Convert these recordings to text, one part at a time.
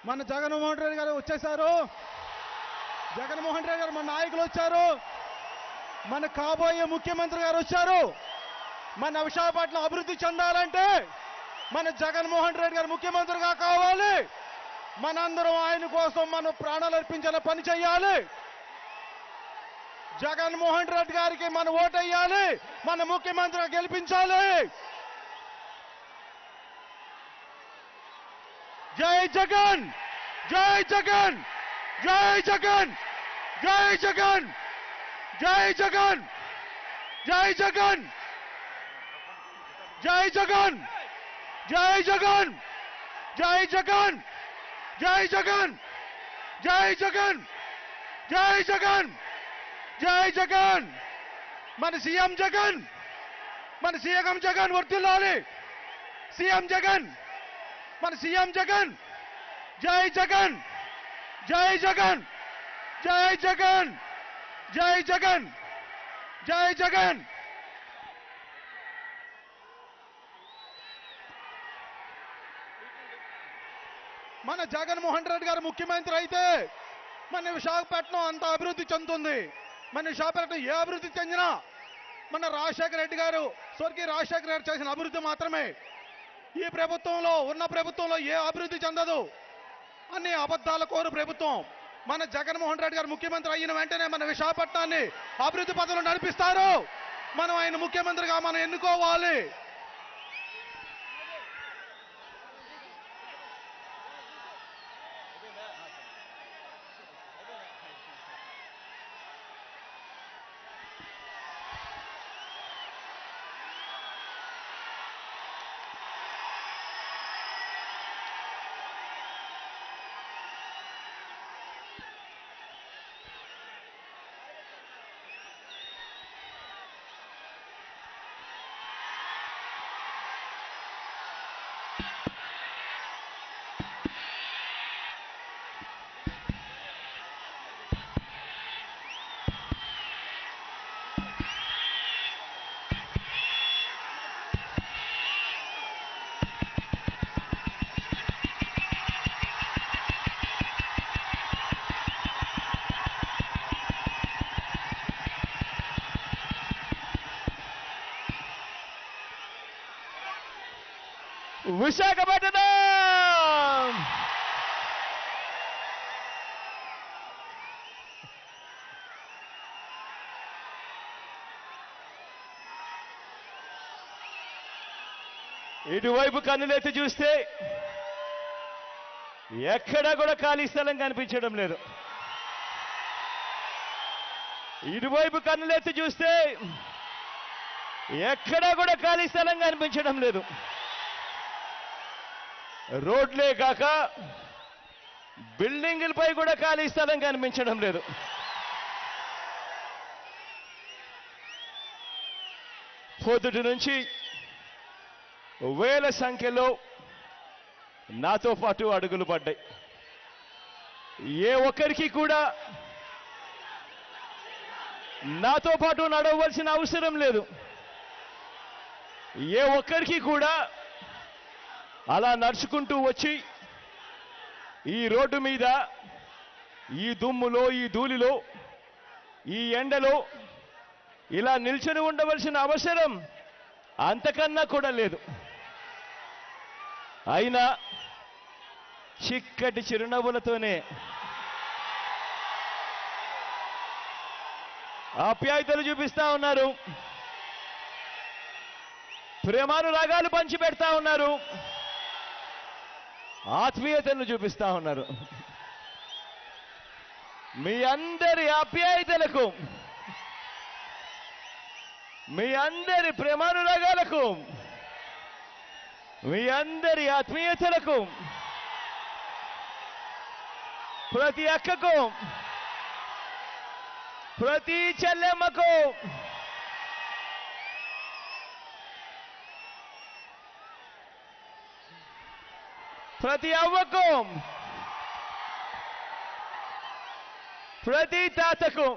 మన జగన్మోహన్ రెడ్డి గారు వచ్చేసారు. జగన్మోహన్ రెడ్డి గారు మన నాయకులు వచ్చారు. మన కాబోయే ముఖ్యమంత్రి గారు వచ్చారు. మన విశాఖపట్నం అభివృద్ధి చెందాలంటే మన జగన్మోహన్ రెడ్డి గారు ముఖ్యమంత్రిగా కావాలి. మనందరం ఆయన కోసం మనం ప్రాణాలు అర్పించేలా పని చేయాలి. జగన్మోహన్ రెడ్డి గారికి మనం ఓటేయాలి. మన ముఖ్యమంత్రిగా గెలిపించాలి. జై జగన్, జై జగన్, జై జగన్, జై జగన్, జై జగన్, జై జగన్, జై జగన్, జై జగన్, జై జగన్, జై జగన్, జై జగన్, జై జగన్, జై జగన్. మన సీఎం జగన్, మన సీఎం జగన్ వర్ధిల్లాలి. సీఎం జగన్, మన సీఎం జగన్. జై జగన్, జై జగన్, జై జగన్, జై జగన్, జై జగన్. మన జగన్మోహన్ రెడ్డి గారు ముఖ్యమంత్రి అయితే మన విశాఖపట్నం అంత అభివృద్ధి చెందుతుంది. మన విశాఖపట్నం ఏ అభివృద్ధి చెందినా మన రాజశేఖర రెడ్డి గారు, స్వర్గీయ రాజశేఖర రెడ్డి చేసిన అభివృద్ధి మాత్రమే. ఈ ప్రభుత్వంలో ఉన్న ప్రభుత్వంలో ఏ అభివృద్ధి చెందదు. అన్ని అబద్ధాల కోరు ప్రభుత్వం. మన జగన్మోహన్ రెడ్డి గారు ముఖ్యమంత్రి అయిన వెంటనే మన విశాఖపట్నాన్ని అభివృద్ధి పథంలో నడిపిస్తారు. మనం ఆయన ముఖ్యమంత్రిగా మనం ఎన్నుకోవాలి. విశాఖపట్నం ఇటువైపు కన్నులెత్తి చూస్తే ఎక్కడా కూడా ఖాళీ స్థలం కనిపించడం లేదు. ఇటువైపు కన్నులెత్తి చూస్తే ఎక్కడా కూడా ఖాళీ స్థలం కనిపించడం లేదు. రోడ్లే కాక బిల్డింగులపై కూడా ఖాళీ స్థలం కనిపించడం లేదు. పొద్దుటి నుంచి వేల సంఖ్యలో నాతో పాటు అడుగులు పడ్డాయి. ఏ ఒక్కరికి కూడా నాతో పాటు నడవలసిన అవసరం లేదు. ఏ ఒక్కరికి కూడా అలా నడుచుకుంటూ వచ్చి ఈ రోడ్డు మీద ఈ దుమ్ములో, ఈ ధూళిలో, ఈ ఎండలో ఇలా నిల్చొని ఉండవలసిన అవసరం అంతకన్నా కూడా లేదు. అయినా చిక్కటి చిరునవ్వులతోనే ఆప్యాయతలు చూపిస్తా ఉన్నారు. ప్రేమానురాగాలు పంచిపెడతా ఉన్నారు. ఆత్మీయతను చూపిస్తా ఉన్నారు. మీ అందరి ఆప్యాయతలకు, మీ అందరి ప్రేమానురాగాలకు, మీ అందరి ఆత్మీయతలకు, ప్రతి అక్కకు, ప్రతి చెల్లెమ్మకు, ప్రతి అవ్వకు, ప్రతి తాతకు,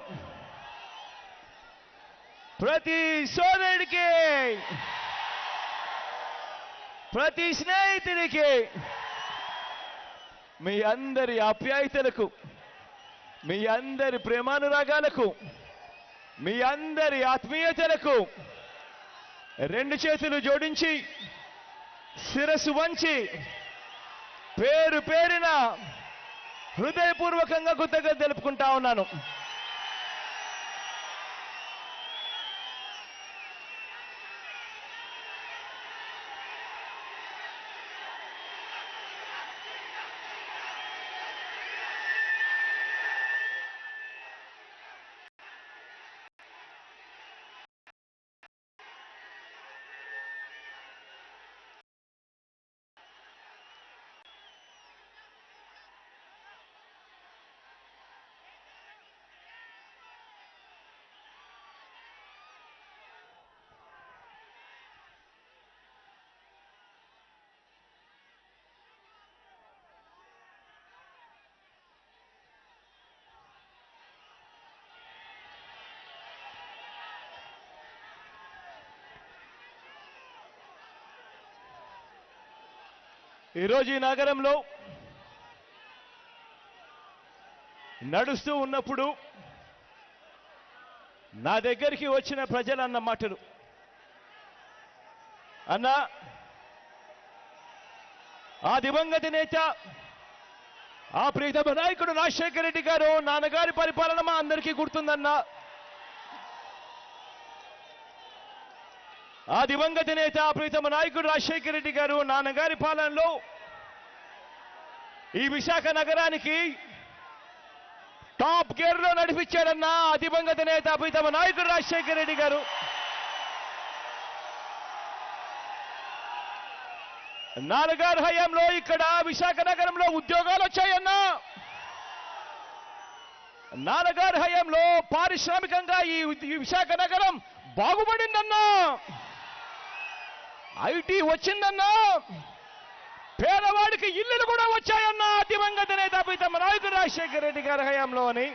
ప్రతి సోదరుడికి, ప్రతి స్నేహితుడికి మీ అందరి ఆప్యాయతలకు, మీ అందరి ప్రేమానురాగాలకు, మీ అందరి ఆత్మీయతలకు రెండు చేతులు జోడించి శిరస్సు వంచి పేరు పేరున హృదయపూర్వకంగా కృతజ్ఞతలు తెలుపుకుంటా ఉన్నాను. ఈరోజు ఈ నగరంలో నడుస్తూ ఉన్నప్పుడు నా దగ్గరికి వచ్చిన ప్రజలు అన్న మాటలు, అన్నా ఆ దివంగత నేత, ఆ ప్రీతమ నాయకుడు రాజశేఖర రెడ్డి గారు నాన్నగారి పరిపాలన మా అందరికీ గుర్తుందన్నా. ఆ దివంగత నేత, ఆ ప్రీతమ నాయకుడు రాజశేఖర రెడ్డి గారు నాన్నగారి పాలనలో ఈ విశాఖ నగరానికి టాప్ గేర్ లో నడిపించాడన్నా ఆ దివంగత నేత, ప్రీతమ నాయకుడు రాజశేఖర రెడ్డి గారు. నాన్నగారి హయాంలో ఇక్కడ విశాఖ నగరంలో ఉద్యోగాలు వచ్చాయన్నా. నాన్నగారి హయాంలో పారిశ్రామికంగా ఈ విశాఖ నగరం బాగుపడిందన్నా. ఐటీ వచ్చిందన్నా. పేదవాడికి ఇల్లులు కూడా వచ్చాయన్నా దివంగత నేత ప్రీతమ నాయకుడు రాజశేఖర రెడ్డి గారి హయాంలో అని.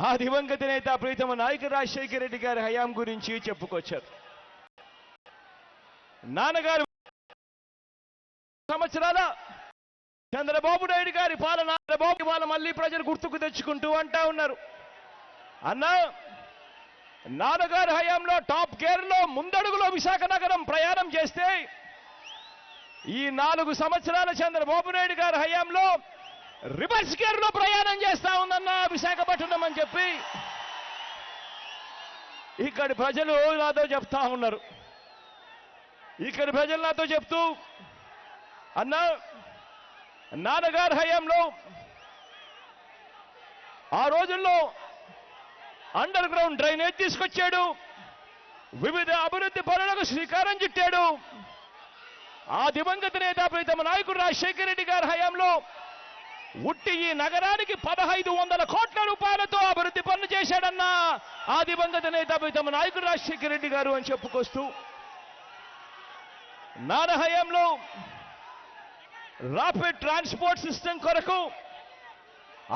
ఆ దివంగత నేత ప్రీతమ నాయకుడు రాజశేఖర రెడ్డి గారి హయాం గురించి చెప్పుకొచ్చారు. నాన్నగారు సంవత్సరాల చంద్రబాబు నాయుడు గారి పాలన, చంద్రబాబు పాలన మళ్ళీ ప్రజలు గుర్తుకు తెచ్చుకుంటూ అంటా ఉన్నారు. అన్నా నాన్నగారి హయాంలో టాప్ గేర్ లో ముందడుగులో విశాఖ నగరం ప్రయాణం చేస్తే, ఈ 4 సంవత్సరాల చంద్రబాబు నాయుడు గారి హయాంలో రివర్స్ గేర్ లో ప్రయాణం చేస్తా ఉందన్న విశాఖపట్నం అని చెప్పి ఇక్కడి ప్రజలు నాతో చెప్తా ఉన్నారు. ఇక్కడి ప్రజలు నాతో చెప్తూ, అన్నా నాన్నగారి హయాంలో ఆ రోజుల్లో అండర్ గ్రౌండ్ డ్రైనేజ్ తీసుకొచ్చాడు, వివిధ అభివృద్ధి పనులకు శ్రీకారం చుట్టాడు. ఆ దివంగత నేత ప్రీతమ నాయకుడు రాజశేఖర రెడ్డి గారి హయాంలో ఉట్టి ఈ నగరానికి 1500 కోట్ల రూపాయలతో అభివృద్ధి పనులు చేశాడన్నా ఆ దివంగత నేత ప్రీతమ నాయకుడు రాజశేఖర రెడ్డి గారు అని చెప్పుకొస్తూ, నాన్న హయాంలో రాపిడ్ ట్రాన్స్పోర్ట్ సిస్టమ్ కొరకు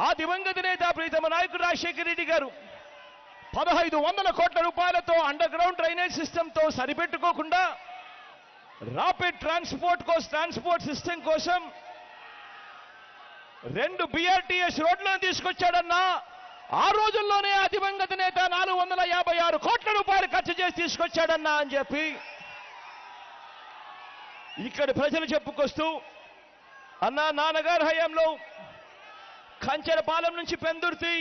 ఆ దివంగత నేత ప్రీతమ నాయకుడు రాజశేఖర రెడ్డి గారు 1500 కోట్ల రూపాయలతో అండర్ గ్రౌండ్ డ్రైనేజ్ సిస్టంతో సరిపెట్టుకోకుండా రాపిడ్ ట్రాన్స్పోర్ట్ సిస్టమ్ కోసం 2 BRTS రోడ్లను తీసుకొచ్చాడన్నా. ఆ రోజుల్లోనే ఆ దివంగత నేత 456 కోట్ల రూపాయలు ఖర్చు చేసి తీసుకొచ్చాడన్నా అని చెప్పి ఇక్కడి ప్రజలు చెప్పుకొస్తూ, అన్నా నాన్నగారి హయాంలో కంచెరపాలెం నుంచి పెందుర్తి,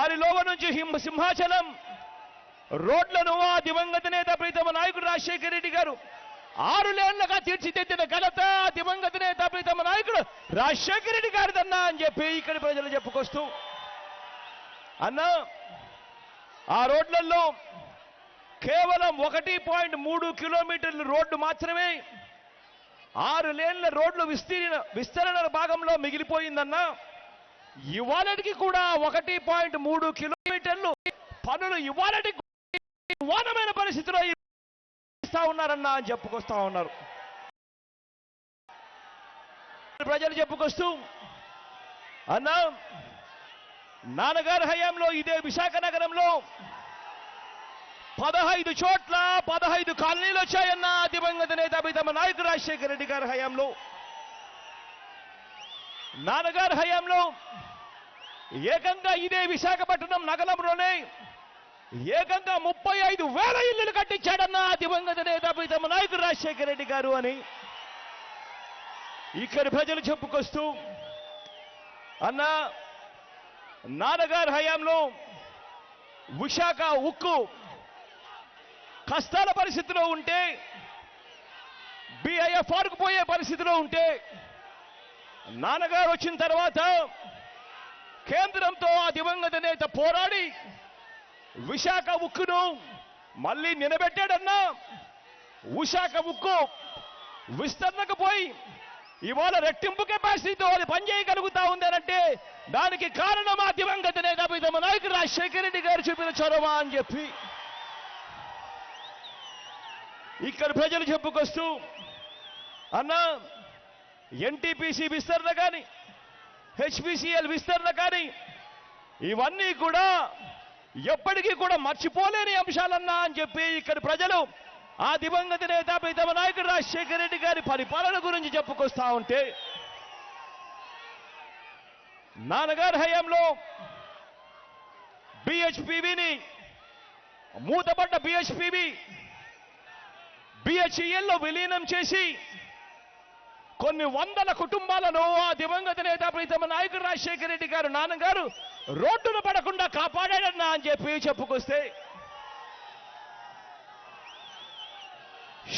ఆరిలోవ నుంచి సింహాచలం రోడ్లను ఆ దివంగత నేత ప్రీతమ నాయకుడు రాజశేఖర రెడ్డి గారు 6 లేన్లుగా తీర్చిదిద్దిన ఘనత దివంగత నేత ప్రీతమ నాయకుడు రాజశేఖర రెడ్డి గారిదన్నా అని చెప్పి ఇక్కడి ప్రజలు చెప్పుకొస్తూ, అన్నా ఆ రోడ్లలో కేవలం 1.3 కిలోమీటర్ల రోడ్డు మాత్రమే 6 లేన్ల రోడ్లు విస్తరణ భాగంలో మిగిలిపోయిందన్నా. ఇవాళకి కూడా 1.3 కిలోమీటర్లు పనులు ఇవాళకి వానమైన పరిస్థితిలో ఇస్తా ఉన్నారన్నా అని చెప్పుకొస్తా ఉన్నారు. ప్రజలు చెప్పుకొస్తూ, అన్నా నాన్నగారి హయాంలో ఇదే విశాఖ నగరంలో 15 చోట్ల 15 కాలనీలు వచ్చాయన్నా దివంగత నేత ప్రీతమ నాయకుడు రాజశేఖర రెడ్డి గారి హయాంలో, నాన్నగారి హయాంలో ఏకంగా ఇదే విశాఖపట్నం నగరంలోనే ఏకంగా 35,000 ఇల్లులు కట్టించాడన్న దివంగత నేత ప్రీతమ నాయకుడు రాజశేఖర రెడ్డి గారు అని ఇక్కడి ప్రజలు చెప్పుకొస్తూ, అన్న నాన్నగారి హయాంలో విశాఖ ఉక్కు కష్టాల పరిస్థితిలో ఉంటే, BIFRకు పోయే పరిస్థితిలో ఉంటే, నాన్నగారు వచ్చిన తర్వాత కేంద్రంతో ఆ దివంగత నేత పోరాడి విశాఖ ఉక్కును మళ్ళీ నిలబెట్టాడన్నా. విశాఖ ఉక్కు విస్తరణకు పోయి ఇవాళ రెట్టింపు కెపాసిటీతో అది పనిచేయగలుగుతా ఉందనంటే దానికి కారణం ఆ దివంగత నేత ప్రీతమ నాయకుడు రాజశేఖర రెడ్డి గారు చూపిన చొరవ అని చెప్పి ఇక్కడ ప్రజలు చెప్పుకొస్తూ, అన్న NTPC విస్తరణ కానీ HPCL విస్తరణ కానీ ఇవన్నీ కూడా ఎప్పటికీ కూడా మర్చిపోలేని అంశాలన్నా అని చెప్పి ఇక్కడ ప్రజలు ఆ దివంగత నేత ప్రీతమ నాయకుడు రాజశేఖర రెడ్డి గారి పరిపాలన గురించి చెప్పుకొస్తా ఉంటే, నాన్నగారి హయాంలో BHPVని మూతపడ్డ BHELలో విలీనం చేసి కొన్ని వందల కుటుంబాలను ఆ దివంగత నేత ప్రీతమ నాయకుడు రాజశేఖర రెడ్డి గారు నాన్నగారు రోడ్డును పడకుండా కాపాడాడన్నా అని చెప్పి చెప్పుకొస్తే,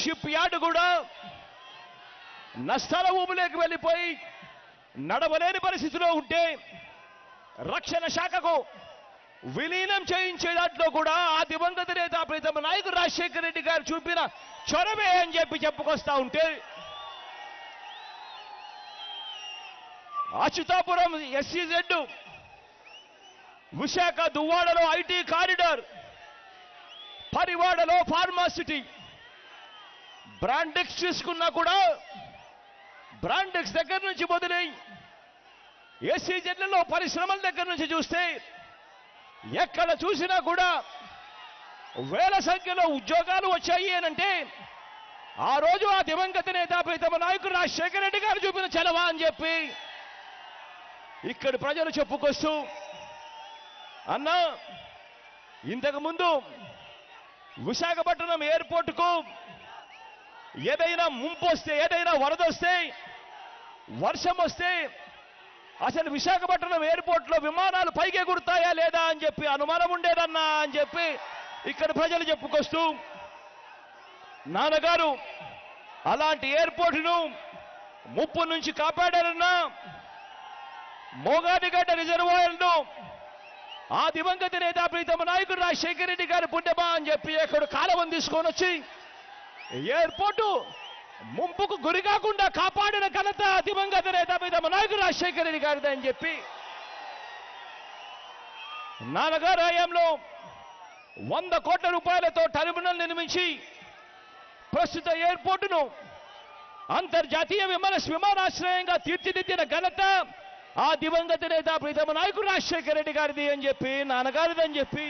షిప్ యార్డ్ కూడా నష్టాల ఊబులోకి వెళ్ళిపోయి నడవలేని పరిస్థితిలో ఉంటే రక్షణ శాఖకు విలీనం చేయించే దాంట్లో కూడా ఆ దివంగత నేత ప్రీతమ నాయకుడు రాజశేఖర రెడ్డి గారు చూపిన చొరవే అని చెప్పి చెప్పుకొస్తా ఉంటే, అచ్యుతాపురం SEZ, విశాఖ దువ్వాడలో IT కారిడార్, పరివాడలో ఫార్మాసిటీ, బ్రాండెక్స్ తీసుకున్నా కూడా బ్రాండెక్స్ దగ్గర నుంచి మొదలై SEZలలో పరిశ్రమల దగ్గర నుంచి చూస్తే ఎక్కడ చూసినా కూడా వేల సంఖ్యలో ఉద్యోగాలు వచ్చాయి అనంటే ఆ రోజు ఆ దివంగత నేత ప్రీతమ నాయకుడు రాజశేఖర రెడ్డి గారు చూపిన చలవా అని చెప్పి ఇక్కడి ప్రజలు చెప్పుకొస్తూ, అన్న ఇంతకుముందు విశాఖపట్నం ఎయిర్పోర్టుకు ఏదైనా ముంపు వస్తే, ఏదైనా వరద వస్తే, వర్షం వస్తే అసలు విశాఖపట్నం ఎయిర్పోర్ట్లో విమానాలు పైకి ఎగురుతాయా లేదా అని చెప్పి అనుమానం ఉండేదన్నా అని చెప్పి ఇక్కడ ప్రజలు చెప్పుకొస్తూ, నాన్నగారు అలాంటి ఎయిర్పోర్టును ముప్పు నుంచి కాపాడారన్నా. మోగాదిగడ్డ రిజర్వాయర్ను ఆ దివంగత నేత ప్రీతమ నాయకుడు రాజశేఖర రెడ్డి గారి పుణ్యమా అని చెప్పి ఇక్కడ కాలువను తీసుకొని వచ్చి ఎయిర్పోర్టు ముంపుకు గురి కాకుండా కాపాడిన ఘనత దివంగత నేత ప్రీతమ నాయకుడు రాజశేఖర రెడ్డి గారిది అని చెప్పి, నాన్నగారు హయాంలో 100 కోట్ల రూపాయలతో టెర్మినల్ నిర్మించి ప్రస్తుత ఎయిర్పోర్టును అంతర్జాతీయ విమానాశ్రయంగా తీర్చిదిద్దిన ఘనత ఆ దివంగత నేత ప్రీతమ నాయకుడు రాజశేఖర రెడ్డి గారిది అని చెప్పి, నాన్నగారిది అని చెప్పి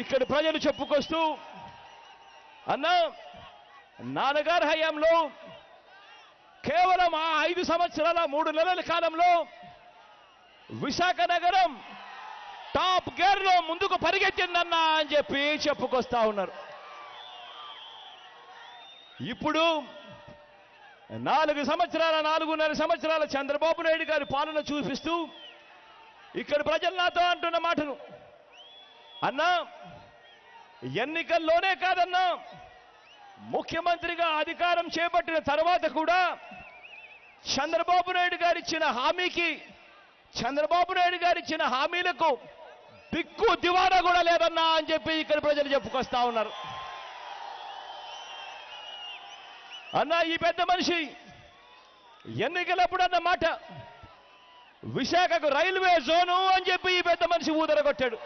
ఇక్కడ ప్రజలు చెప్పుకొస్తూ, అన్న నాన్నగారి హయాంలో కేవలం ఆ 5 సంవత్సరాల 3 నెలల కాలంలో విశాఖ నగరం టాప్ గేర్లో ముందుకు పరిగెత్తిందన్నా అని చెప్పి చెప్పుకొస్తా ఉన్నారు. ఇప్పుడు 4 సంవత్సరాల 4.5 సంవత్సరాల చంద్రబాబు నాయుడు గారి పాలన చూపిస్తూ ఇక్కడ ప్రజలు నాతో అంటున్న మాటను, అన్నా ఎన్నికల్లోనే కాదన్నా ముఖ్యమంత్రిగా అధికారం చేపట్టిన తర్వాత కూడా చంద్రబాబు నాయుడు గారిచ్చిన హామీలకు దిక్కు దివానా కూడా లేదన్నా అని చెప్పి ఇక్కడ ప్రజలు చెప్పుకొస్తా ఉన్నారు. అన్నా ఈ పెద్ద మనిషి ఎన్నికలప్పుడు అన్న మాట విశాఖకు రైల్వే జోను అని చెప్పి ఈ పెద్ద మనిషి ఊదరగొట్టాడు.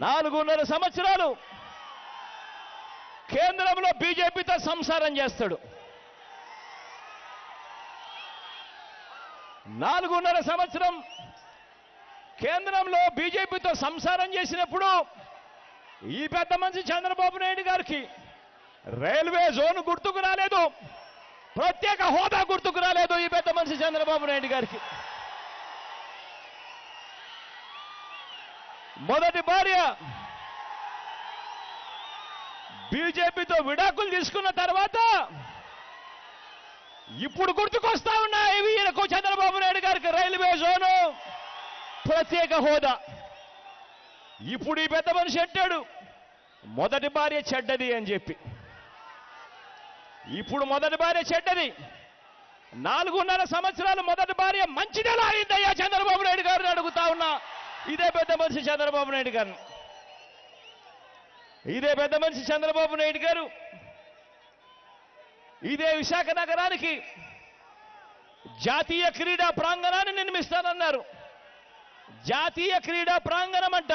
4.5 సంవత్సరాలు కేంద్రంలో బీజేపీతో సంసారం చేస్తాడు. 4.5 సంవత్సరం కేంద్రంలో బీజేపీతో సంసారం చేసినప్పుడు ఈ పెద్ద మనిషి చంద్రబాబు నాయుడు గారికి రైల్వే జోన్ గుర్తుకు రాలేదు, ప్రత్యేక హోదా గుర్తుకు రాలేదు ఈ పెద్ద మనిషి చంద్రబాబు నాయుడు గారికి. మొదటి భార్య బీజేపీతో విడాకులు తీసుకున్న తర్వాత ఇప్పుడు గుర్తుకొస్తా ఉన్నాయి ఈయనకు చంద్రబాబు నాయుడు గారికి రైల్వే జోను, ప్రత్యేక హోదా. ఇప్పుడు ఈ పెద్ద మనిషి అంటాడు మొదటి భార్య చెడ్డది అని చెప్పి. ఇప్పుడు మొదటి భార్య చెడ్డది, 4.5 సంవత్సరాలు మొదటి భార్య మంచిదెలా అయిందయ్యా చంద్రబాబు నాయుడు గారిని అడుగుతా ఉన్నా. ఇదే పెద్ద మనిషి చంద్రబాబు నాయుడు గారు, ఇదే పెద్ద మనిషి చంద్రబాబు నాయుడు గారు ఇదే విశాఖ నగరానికి జాతీయ క్రీడా ప్రాంగణాన్ని నిర్మిస్తానన్నారు. జాతీయ క్రీడా ప్రాంగణం అంట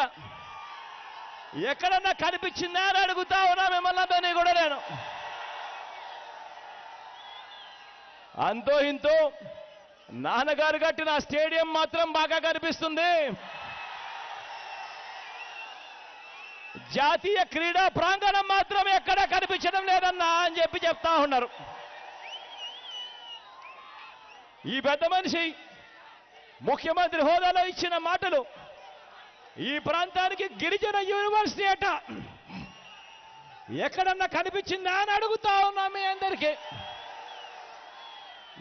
ఎక్కడన్నా కనిపించిందా అని అడుగుతా ఉన్నా మిమ్మల్ని అందరినీ కూడా నేను. అంతో ఇంతో నాన్నగారు కట్టిన స్టేడియం మాత్రం బాగా కనిపిస్తుంది. జాతీయ క్రీడా ప్రాంగణం మాత్రం ఎక్కడా కనిపించడం లేదన్నా అని చెప్పి చెప్తా ఉన్నారు. ఈ పెద్ద మనిషి ముఖ్యమంత్రి హోదాలో ఇచ్చిన మాటలు ఈ ప్రాంతానికి గిరిజన యూనివర్సిటీ అట ఎక్కడన్నా కనిపించిందా అని అడుగుతా ఉన్నా మీ అందరికీ.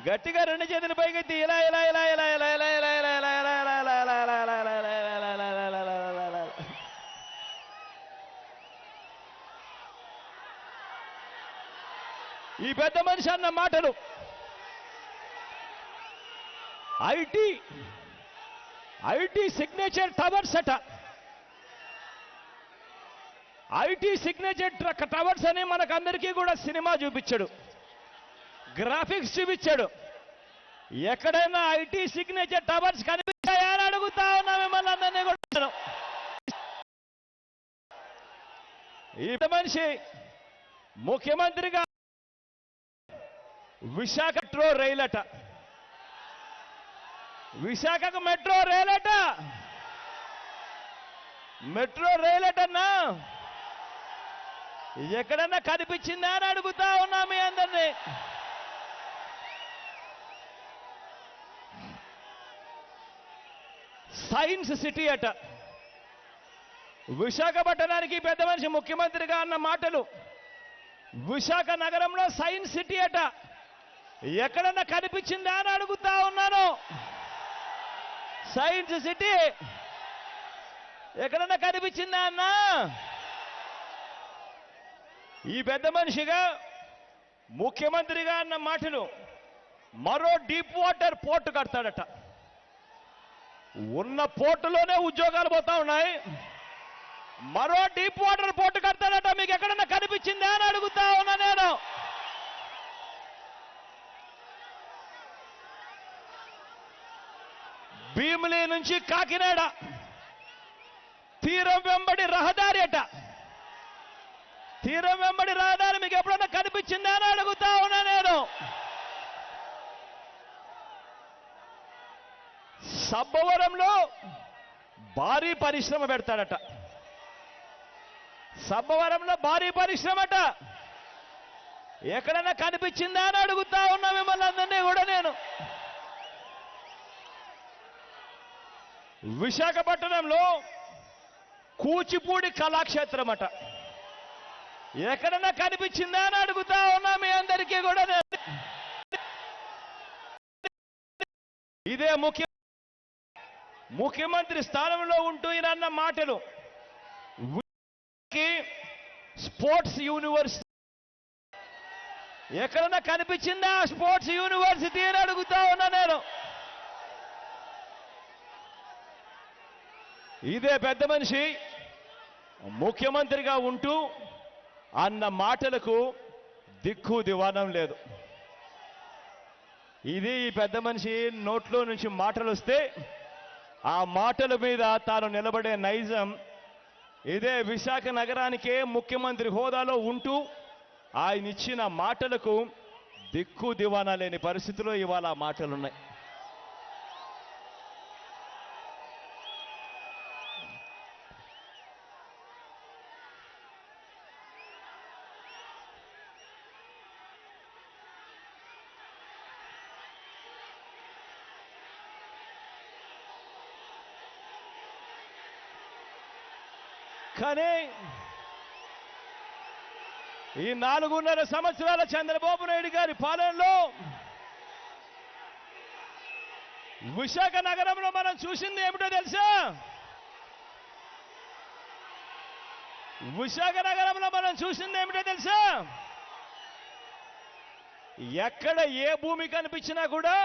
గట్టిగా 2 చేతులు పైకెత్తి ఇలా ఇలా ఇలా ఇలా ఇలా ఇలా ఇలా ఇలా ఇలా ఇలా ఇలా ఇలా ఇలా ఇలా ఇలా ఇలా ఇలా ఇలా. ఈ పెద్ద మనిషి అన్న మాటలు ఐటీ సిగ్నేచర్ టవర్స్ అట. ఐటీ సిగ్నేచర్ టవర్స్ అని మనకందరికీ కూడా సినిమా చూపించాడు, గ్రాఫిక్స్ చూపించాడు. ఎక్కడైనా ఐటీ సిగ్నేచర్ టవర్స్ కనిపించాయా అని అడుగుతా ఉన్నా మిమ్మల్ని అందరినీ కూడా. ఈ మనిషి ముఖ్యమంత్రిగా విశాఖ మెట్రో రైలట, విశాఖకు మెట్రో రైలట, మెట్రో రైలటన్నా ఎక్కడన్నా కనిపించిందా అని అడుగుతా ఉన్నా మీ అందరినీ. సైన్స్ సిటీ అట. విశాఖపట్నానికి పెద్ద మనిషి ముఖ్యమంత్రిగా అన్న మాటలు విశాఖ నగరంలో సైన్స్ సిటీ అట ఎక్కడన్నా కనిపించిందా అని అడుగుతా ఉన్నాను. సైన్స్ సిటీ ఎక్కడన్నా కనిపించిందా అన్నా? ఈ పెద్ద మనిషిగా ముఖ్యమంత్రిగా అన్న మాటలు మరో డీప్ వాటర్ పోర్టు కడతాడట. ఉన్న పోర్టులోనే ఉద్యోగాలు పోతా ఉన్నాయి, మరో డీప్ వాటర్ పోర్టు కడతాడట. మీకు ఎక్కడన్నా కనిపించిందా అని అడుగుతా ఉన్నా నేను. భీమిలి నుంచి కాకినాడ తీరం వెంబడి రహదారి అట. తీరం వెంబడి రహదారి మీకు ఎప్పుడన్నా కనిపించిందా అని అడుగుతా ఉన్నా నేను. సబ్బవరంలో భారీ పరిశ్రమ పెడతాడట. సబ్బవరంలో భారీ పరిశ్రమట ఎక్కడన్నా కనిపించిందా అని అడుగుతా ఉన్నా మిమ్మల్ని అందరినీ కూడా నేను. విశాఖపట్నంలో కూచిపూడి కళాక్షేత్రం అట ఎక్కడన్నా కనిపించిందా అని అడుగుతా ఉన్నా మీ అందరికీ కూడా నేను. ఇదే ముఖ్యమంత్రి స్థానంలో ఉంటూ ఈయన అన్న మాటలు స్పోర్ట్స్ యూనివర్సిటీ ఎక్కడన్నా కనిపించిందా స్పోర్ట్స్ యూనివర్సిటీ అని అడుగుతా ఉన్నా నేను. ఇదే పెద్ద మనిషి ముఖ్యమంత్రిగా ఉంటూ అన్న మాటలకు దిక్కు దివానం లేదు. ఇది ఈ పెద్ద మనిషి నోట్లో నుంచి మాటలు వస్తే ఆ మాటల మీద తాను నిలబడే నైజం. ఇదే విశాఖ నగరానికే ముఖ్యమంత్రి హోదాలో ఉంటూ ఆయన ఇచ్చిన మాటలకు దిక్కు దివానా లేని పరిస్థితిలో ఇవాళ ఆ మాటలున్నాయి. కానీ ఈ 4.5 సంవత్సరాల చంద్రబాబు నాయుడు గారి పాలనలో విశాఖ నగరంలో మనం చూసింది ఏమిటో తెలుసా? విశాఖ నగరంలో మనం చూసింది ఏమిటో తెలుసా? ఎక్కడ ఏ భూమి కనిపించినా కూడా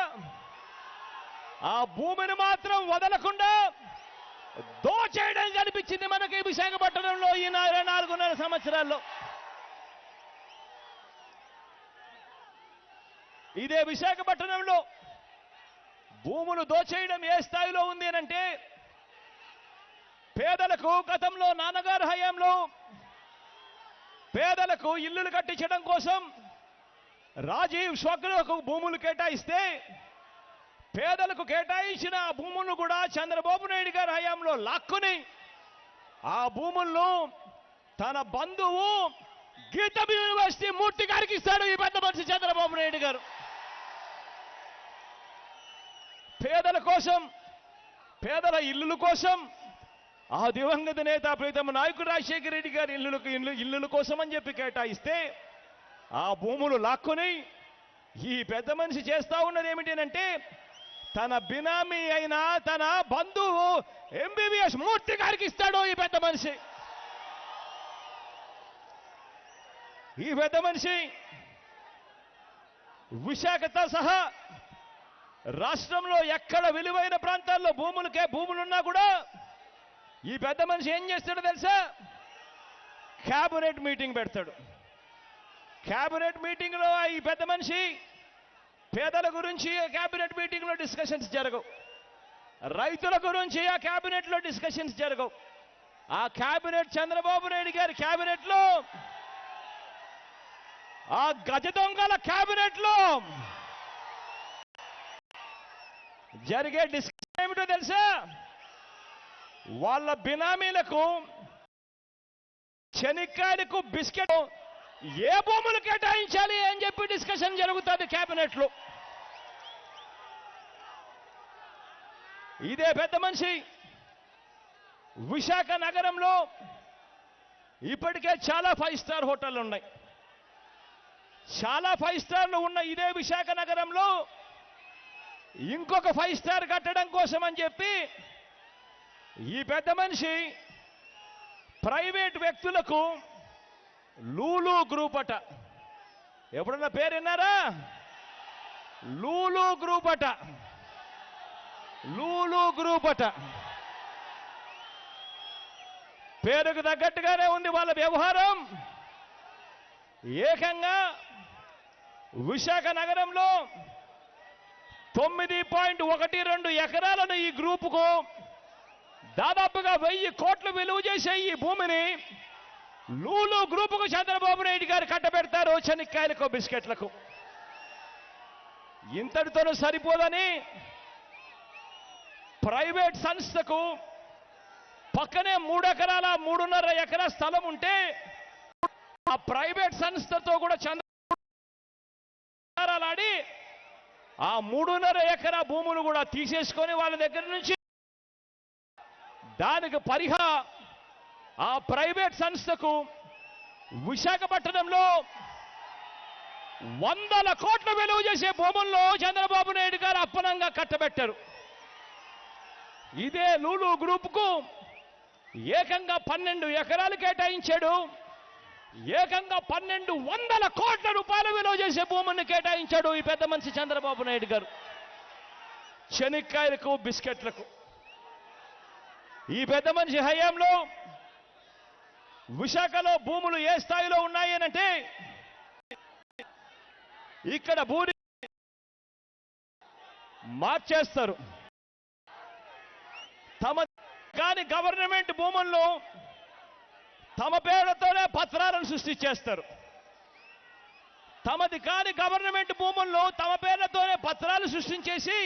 ఆ భూమిని మాత్రం వదలకుండా దోచేయడం కనిపించింది మనకి విశాఖపట్నంలో ఈ 4.5 సంవత్సరాల్లో. ఇదే విశాఖపట్నంలో భూములు దోచేయడం ఏ స్థాయిలో ఉంది అంటే, పేదలకు గతంలో నాన్నగారి హయాంలో పేదలకు ఇల్లులు కట్టించడం కోసం రాజీవ్ స్వగ్రకు భూములు కేటాయిస్తే, పేదలకు కేటాయించిన ఆ భూములను కూడా చంద్రబాబు నాయుడు గారి హయాంలో లాక్కుని ఆ భూములను తన బంధువు గీతం యూనివర్సిటీ మూర్తి గారికి ఇస్తాడు ఈ పెద్ద మనిషి చంద్రబాబు నాయుడు గారు. పేదల కోసం, పేదల ఇల్లుల కోసం ఆ దివంగత నేత ప్రీతమ నాయకుడు రాజశేఖర రెడ్డి గారి ఇల్లుల కోసం అని చెప్పి కేటాయిస్తే, ఆ భూములు లాక్కుని ఈ పెద్ద మనిషి చేస్తా ఉన్నది ఏమిటంటే, తన బినామీ అయిన తన బంధువు ఎంబీబీఎస్ మూర్తి గారికి ఇస్తాడు ఈ పెద్ద మనిషి. ఈ పెద్ద మనిషి విశాఖతో సహా రాష్ట్రంలో ఎక్కడ విలువైన ప్రాంతాల్లో భూములున్నా కూడా ఈ పెద్ద మనిషి ఏం చేస్తాడో తెలుసా? క్యాబినెట్ మీటింగ్ పెడతాడు. క్యాబినెట్ మీటింగ్లో ఈ పెద్ద మనిషి పేదల గురించి క్యాబినెట్ మీటింగ్లో డిస్కషన్స్ జరగవు, రైతుల గురించి ఆ క్యాబినెట్లో డిస్కషన్స్ జరగవు. ఆ క్యాబినెట్ చంద్రబాబు నాయుడు గారి క్యాబినెట్లో, ఆ గజ దొంగల క్యాబినెట్లో జరిగే డిస్కషన్ ఏమిటో తెలుసా? వాళ్ళ బినామీలకు చెనిక్కాయలకు బిస్కెట్ ఏ భూములు కేటాయించాలి అని చెప్పి డిస్కషన్ జరుగుతుంది క్యాబినెట్లో. ఇదే పెద్ద మనిషి విశాఖ నగరంలో ఇప్పటికే చాలా 5 స్టార్ హోటళ్లు ఉన్నాయి. చాలా 5 స్టార్లు ఉన్న ఇదే విశాఖ నగరంలో ఇంకొక 5 స్టార్ కట్టడం కోసం అని చెప్పి ఈ పెద్ద మనిషి ప్రైవేట్ వ్యక్తులకు లూలు గ్రూప్ అట, ఎప్పుడన్నా పేరు విన్నారా? లూలు గ్రూప్ అట, లూలు గ్రూప్ అట. పేరుకు తగ్గట్టుగానే ఉంది వాళ్ళ వ్యవహారం. ఏకంగా విశాఖ నగరంలో 9.12 ఎకరాలను ఈ గ్రూపుకు దాదాపుగా 1000 కోట్లు విలువ చేసే ఈ భూమిని లూలు గ్రూపుకు చంద్రబాబు నాయుడు గారు కట్టబెడతారు చెనిక్కాయలకు బిస్కెట్లకు. ఇంతటితోనూ సరిపోదని ప్రైవేట్ సంస్థకు పక్కనే 3 ఎకరాల 3.5 ఎకరా స్థలం ఉంటే ఆ ప్రైవేట్ సంస్థతో కూడా చంద్రలాడి ఆ 3.5 ఎకరా భూములు కూడా తీసేసుకొని వాళ్ళ దగ్గర నుంచి దానికి ఆ ప్రైవేట్ సంస్థకు విశాఖపట్నంలో 100 కోట్ల విలువ చేసే భూముల్లో చంద్రబాబు నాయుడు గారు అప్పనంగా కట్టబెట్టారు. ఇదే లూలు గ్రూపుకు ఏకంగా 12 ఎకరాలు కేటాయించాడు. ఏకంగా 1200 కోట్ల రూపాయల విలువ చేసే భూముల్ని కేటాయించాడు ఈ పెద్ద మనిషి చంద్రబాబు నాయుడు గారు చెనిక్కాయలకు బిస్కెట్లకు. ఈ పెద్ద మనిషి హయాంలో విశాఖలో భూములు ఏ స్థాయిలో ఉన్నాయి అంటే, ఇక్కడ భూమి మార్చేస్తారు. తమ కాని గవర్నమెంట్ భూముల్లో తమ పేరుతోనే పత్రాలను సృష్టించేస్తారు. తమది కాని గవర్నమెంట్ భూముల్లో తమ పేర్లతోనే పత్రాలు సృష్టించేసి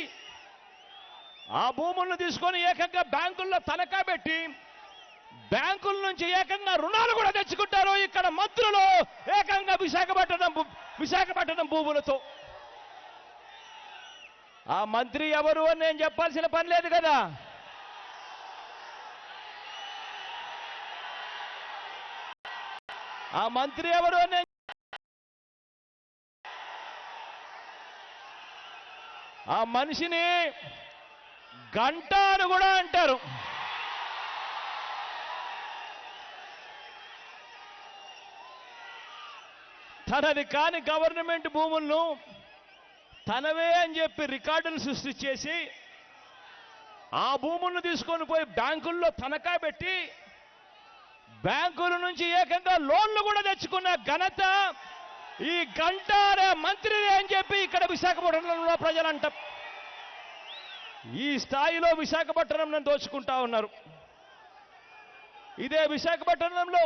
ఆ భూములను తీసుకొని ఏకంగా బ్యాంకుల్లో తనఖా పెట్టి బ్యాంకుల నుంచి ఏకంగా రుణాలు కూడా తెచ్చుకుంటారు ఇక్కడ మంత్రులు ఏకంగా విశాఖపట్నం భూములతో. ఆ మంత్రి ఎవరు అని నేను చెప్పాల్సిన పని లేదు కదా. ఆ మంత్రి ఎవరు అని ఆ మనిషిని గంట అని కూడా అంటారు. తనది కాని గవర్నమెంట్ భూములను తనవే అని చెప్పి రికార్డులు సృష్టించేసి ఆ భూములను తీసుకొని పోయి బ్యాంకుల్లో తనఖా పెట్టి బ్యాంకుల నుంచి ఏకంగా లోన్లు కూడా తెచ్చుకున్న ఘనత ఈ గంట అనే మంత్రిదే అని చెప్పి ఇక్కడ విశాఖపట్నంలో ప్రజలంట. ఈ స్థాయిలో విశాఖపట్నం దోచుకుంటా ఉన్నారు. ఇదే విశాఖపట్నంలో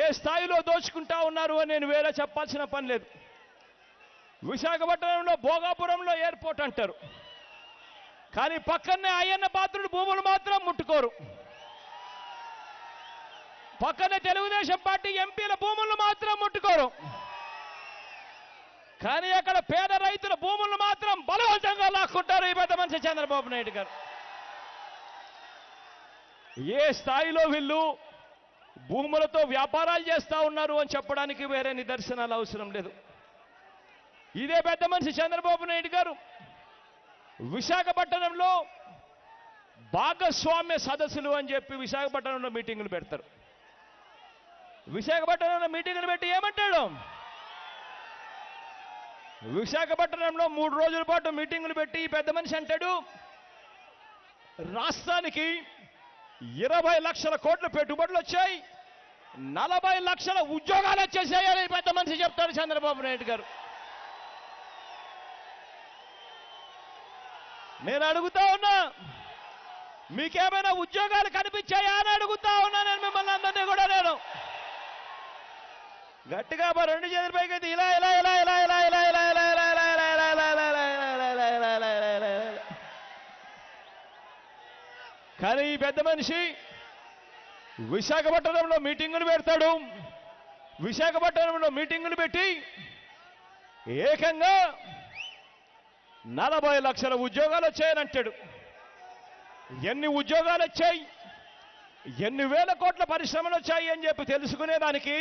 ఏ స్థాయిలో దోచుకుంటా ఉన్నారు అని నేను వేరే చెప్పాల్సిన పని లేదు. విశాఖపట్నంలో భోగాపురంలో ఎయిర్పోర్ట్ అంటారు, కానీ పక్కనే అయ్యన్న పాత్రుడు భూములు మాత్రం ముట్టుకోరు. పక్కనే తెలుగుదేశం పార్టీ ఎంపీల భూములను మాత్రం ముట్టుకోరు, కానీ అక్కడ పేద రైతుల భూములను మాత్రం బలవంతంగా లాక్కుంటారు ఈ పెద్ద మనిషి చంద్రబాబు నాయుడు గారు. ఏ స్థాయిలో వీళ్ళు భూములతో వ్యాపారాలు చేస్తా ఉన్నారు అని చెప్పడానికి వేరే నిదర్శనాలు అవసరం లేదు. ఇదే పెద్ద మనిషి చంద్రబాబు నాయుడు గారు విశాఖపట్నంలో భాగస్వామ్య సదస్సులు అని చెప్పి విశాఖపట్నంలో మీటింగులు పెడతారు. విశాఖపట్నంలో మీటింగులు పెట్టి ఏమంటాడు? విశాఖపట్నంలో 3 రోజుల పాటు మీటింగులు పెట్టి ఈ పెద్ద మనిషి అంటాడు, రాష్ట్రానికి 20 లక్షల కోట్ల పెట్టుబడులు వచ్చాయి, 40 లక్షల ఉద్యోగాలు వచ్చేసాయని పెద్ద మనిషి చెప్తాడు చంద్రబాబు నాయుడు గారు. నేను అడుగుతా ఉన్నా, మీకేమైనా ఉద్యోగాలు కనిపించాయా అని అడుగుతా ఉన్నా నేను మిమ్మల్ని అందరినీ కూడా. నేను గట్టిగా 2 చేతుల పైకి అయితే ఇలా ఇలా ఇలా ఇలా ఇలా ఇలా ఇలా ఇలా ఇలా ఇలా ఇలా ఇలా ఇలా ఇలా ఇలా ఇలా. కానీ ఈ పెద్ద మనిషి విశాఖపట్నంలో మీటింగులు పెడతాడు. విశాఖపట్నంలో మీటింగులు పెట్టి ఏకంగా 40 లక్షల ఉద్యోగాలు వచ్చాయని అంటాడు. ఎన్ని ఉద్యోగాలు వచ్చాయి, ఎన్ని వేల కోట్ల పరిశ్రమలు వచ్చాయి అని చెప్పి తెలుసుకునేదానికి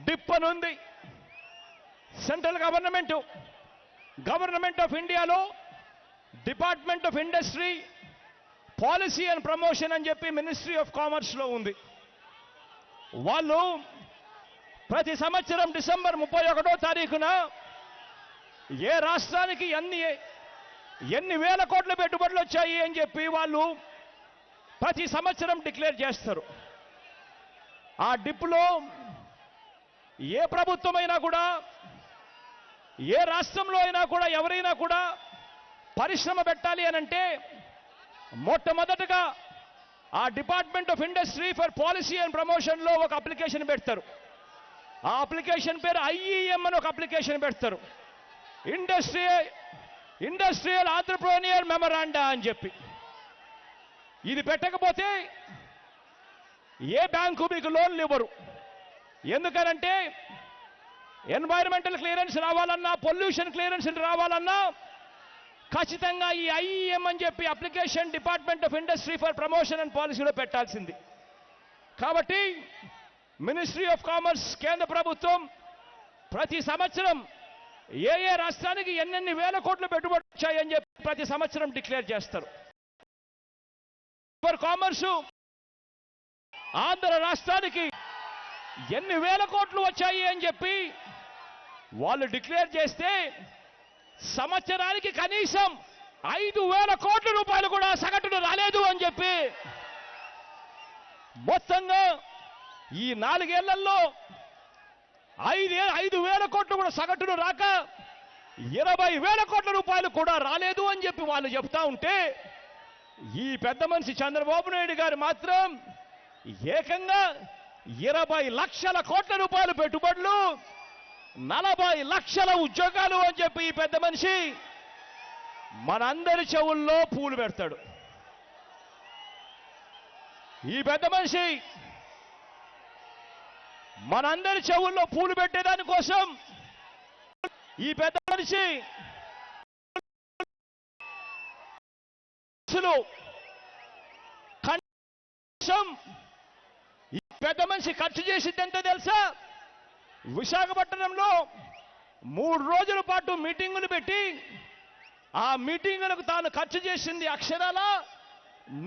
డిప్ అని ఉంది. సెంట్రల్ గవర్నమెంట్ ఆఫ్ ఇండియాలో department of industry, policy and promotion అని చెప్పి మినిస్ట్రీ ఆఫ్ కామర్స్లో ఉంది. వాళ్ళు ప్రతి సంవత్సరం డిసెంబర్ 31వ తారీఖున ఏ రాష్ట్రానికి ఎన్ని వేల కోట్ల పెట్టుబడులు వచ్చాయి అని చెప్పి వాళ్ళు ప్రతి సంవత్సరం డిక్లేర్ చేస్తారు. ఆ డిప్లో ఏ ప్రభుత్వమైనా కూడా, ఏ రాష్ట్రంలో అయినా కూడా, ఎవరైనా కూడా పరిశ్రమ పెట్టాలి అనంటే మొట్టమొదటగా ఆ department of industry for policy and ప్రమోషన్లో ఒక అప్లికేషన్ పెడతారు. ఆ అప్లికేషన్ పేరు IEM అని ఒక అప్లికేషన్ పెడతారు, ఇండస్ట్రియల్ ఆంట్రప్రెన్యూర్ మెమరాండా అని చెప్పి. ఇది పెట్టకపోతే ఏ బ్యాంకు మీకు లోన్లు ఇవ్వరు. ఎందుకనంటే ఎన్వైరన్మెంటల్ క్లియరెన్స్ రావాలన్నా, పొల్యూషన్ క్లియరెన్స్ రావాలన్నా ఖచ్చితంగా ఈ IEM అని చెప్పి application department of industry for promotion and పాలసీలో పెట్టాల్సింది. కాబట్టి మినిస్ట్రీ ఆఫ్ కామర్స్, కేంద్ర ప్రభుత్వం ప్రతి సంవత్సరం ఏ రాష్ట్రానికి ఎన్నెన్ని వేల కోట్లు పెట్టుబడి వచ్చాయని చెప్పి ప్రతి సంవత్సరం డిక్లేర్ చేస్తారు. ఫర్ కామర్సు ఆంధ్ర రాష్ట్రానికి ఎన్ని వేల కోట్లు వచ్చాయి అని చెప్పి వాళ్ళు డిక్లేర్ చేస్తే సంవత్సరానికి కనీసం 5,000 కోట్ల రూపాయలు కూడా సగటున రాలేదు అని చెప్పి మొత్తంగా ఈ 4 ఏళ్లలో 5,000 కోట్లు కూడా సగటున రాక 20,000 కోట్ల రూపాయలు కూడా రాలేదు అని చెప్పి వాళ్ళు చెప్తా ఉంటే, ఈ పెద్ద మనిషి చంద్రబాబు నాయుడు గారు మాత్రం ఏకంగా 20 లక్షల కోట్ల రూపాయలు పెట్టుబడులు, 40 లక్షల ఉద్యోగాలు అని చెప్పి ఈ పెద్ద మనిషి మనందరి చెవుల్లో పూలు పెడతాడు. ఈ పెద్ద మనిషి మనందరి చెవుల్లో పూలు పెట్టేదాని కోసం ఈ పెద్ద మనిషి కనీసం పెద్ద మనిషి ఖర్చు చేసింది ఎంతో తెలుసా? విశాఖపట్నంలో 3 రోజుల పాటు మీటింగులు పెట్టి ఆ మీటింగులకు తాను ఖర్చు చేసింది అక్షరాల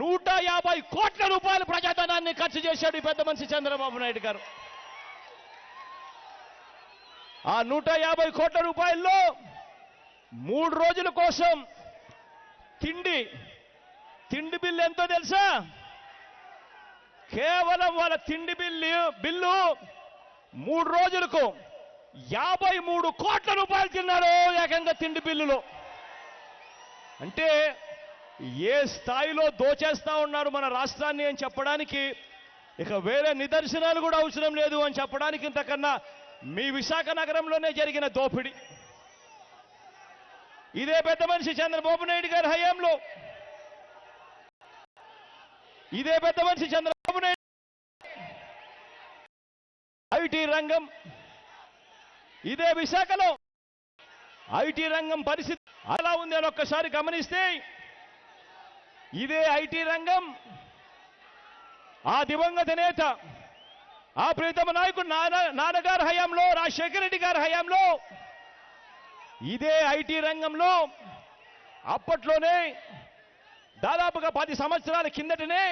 150 కోట్ల రూపాయల ప్రజాధనాన్ని ఖర్చు చేశాడు ఈ పెద్ద మనిషి చంద్రబాబు నాయుడు గారు. ఆ 150 కోట్ల రూపాయల్లో 3 రోజుల కోసం తిండి బిల్లు ఎంతో తెలుసా? కేవలం వాళ్ళ తిండి బిల్లు 3 రోజులకు 53 కోట్ల రూపాయలు తిన్నారు ఏకంగా తిండి బిల్లులో. అంటే ఏ స్థాయిలో దోచేస్తా ఉన్నారు మన రాష్ట్రాన్ని అని చెప్పడానికి ఇక వేరే నిదర్శనాలు కూడా అవసరం లేదు అని చెప్పడానికి ఇంతకన్నా మీ విశాఖ నగరంలోనే జరిగిన దోపిడీ. ఇదే పెద్ద మనిషి చంద్రబాబు నాయుడు గారి హయాంలో ఐటీ రంగం, ఇదే విశాఖలో ఐటీ రంగం పరిస్థితి అలా ఉంది అని ఒక్కసారి గమనిస్తే, ఇదే ఐటీ రంగం ఆ దివంగత నేత ఆ ప్రీతమ నాయకుడు నాన్నగారి హయాంలో, రాజశేఖర రెడ్డి గారి హయాంలో ఇదే ఐటీ రంగంలో అప్పట్లోనే దాదాపుగా 10 సంవత్సరాల కిందటనే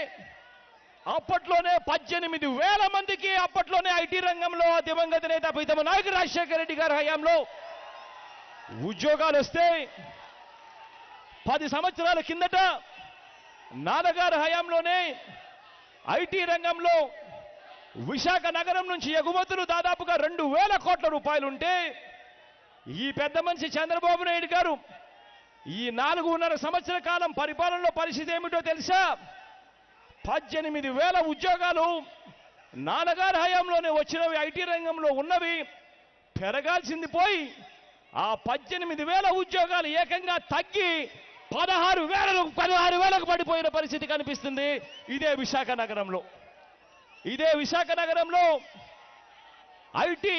అప్పట్లోనే 18,000 మందికి అప్పట్లోనే ఐటీ రంగంలో దివంగత నేత ప్రీతమ నాయకుడు రాజశేఖర రెడ్డి గారి హయాంలో ఉద్యోగాలు వస్తే 10 సంవత్సరాల కిందట నాన్నగారి హయాంలోనే ఐటీ రంగంలో విశాఖ నగరం నుంచి ఎగుమతులు దాదాపుగా 2,000 కోట్ల రూపాయలు ఉంటే ఈ పెద్ద మనిషి చంద్రబాబు నాయుడు గారు ఈ 4.5 సంవత్సర కాలం పరిపాలనలో పరిస్థితి ఏమిటో తెలుసా? 18,000 ఉద్యోగాలు నాన్నగారి హయాంలోనే వచ్చినవి, ఐటీ రంగంలో ఉన్నవి పెరగాల్సింది పోయి ఆ 18,000 ఉద్యోగాలు ఏకంగా తగ్గి 16,000కు పడిపోయిన పరిస్థితి కనిపిస్తుంది ఇదే విశాఖ నగరంలో. ఐటీ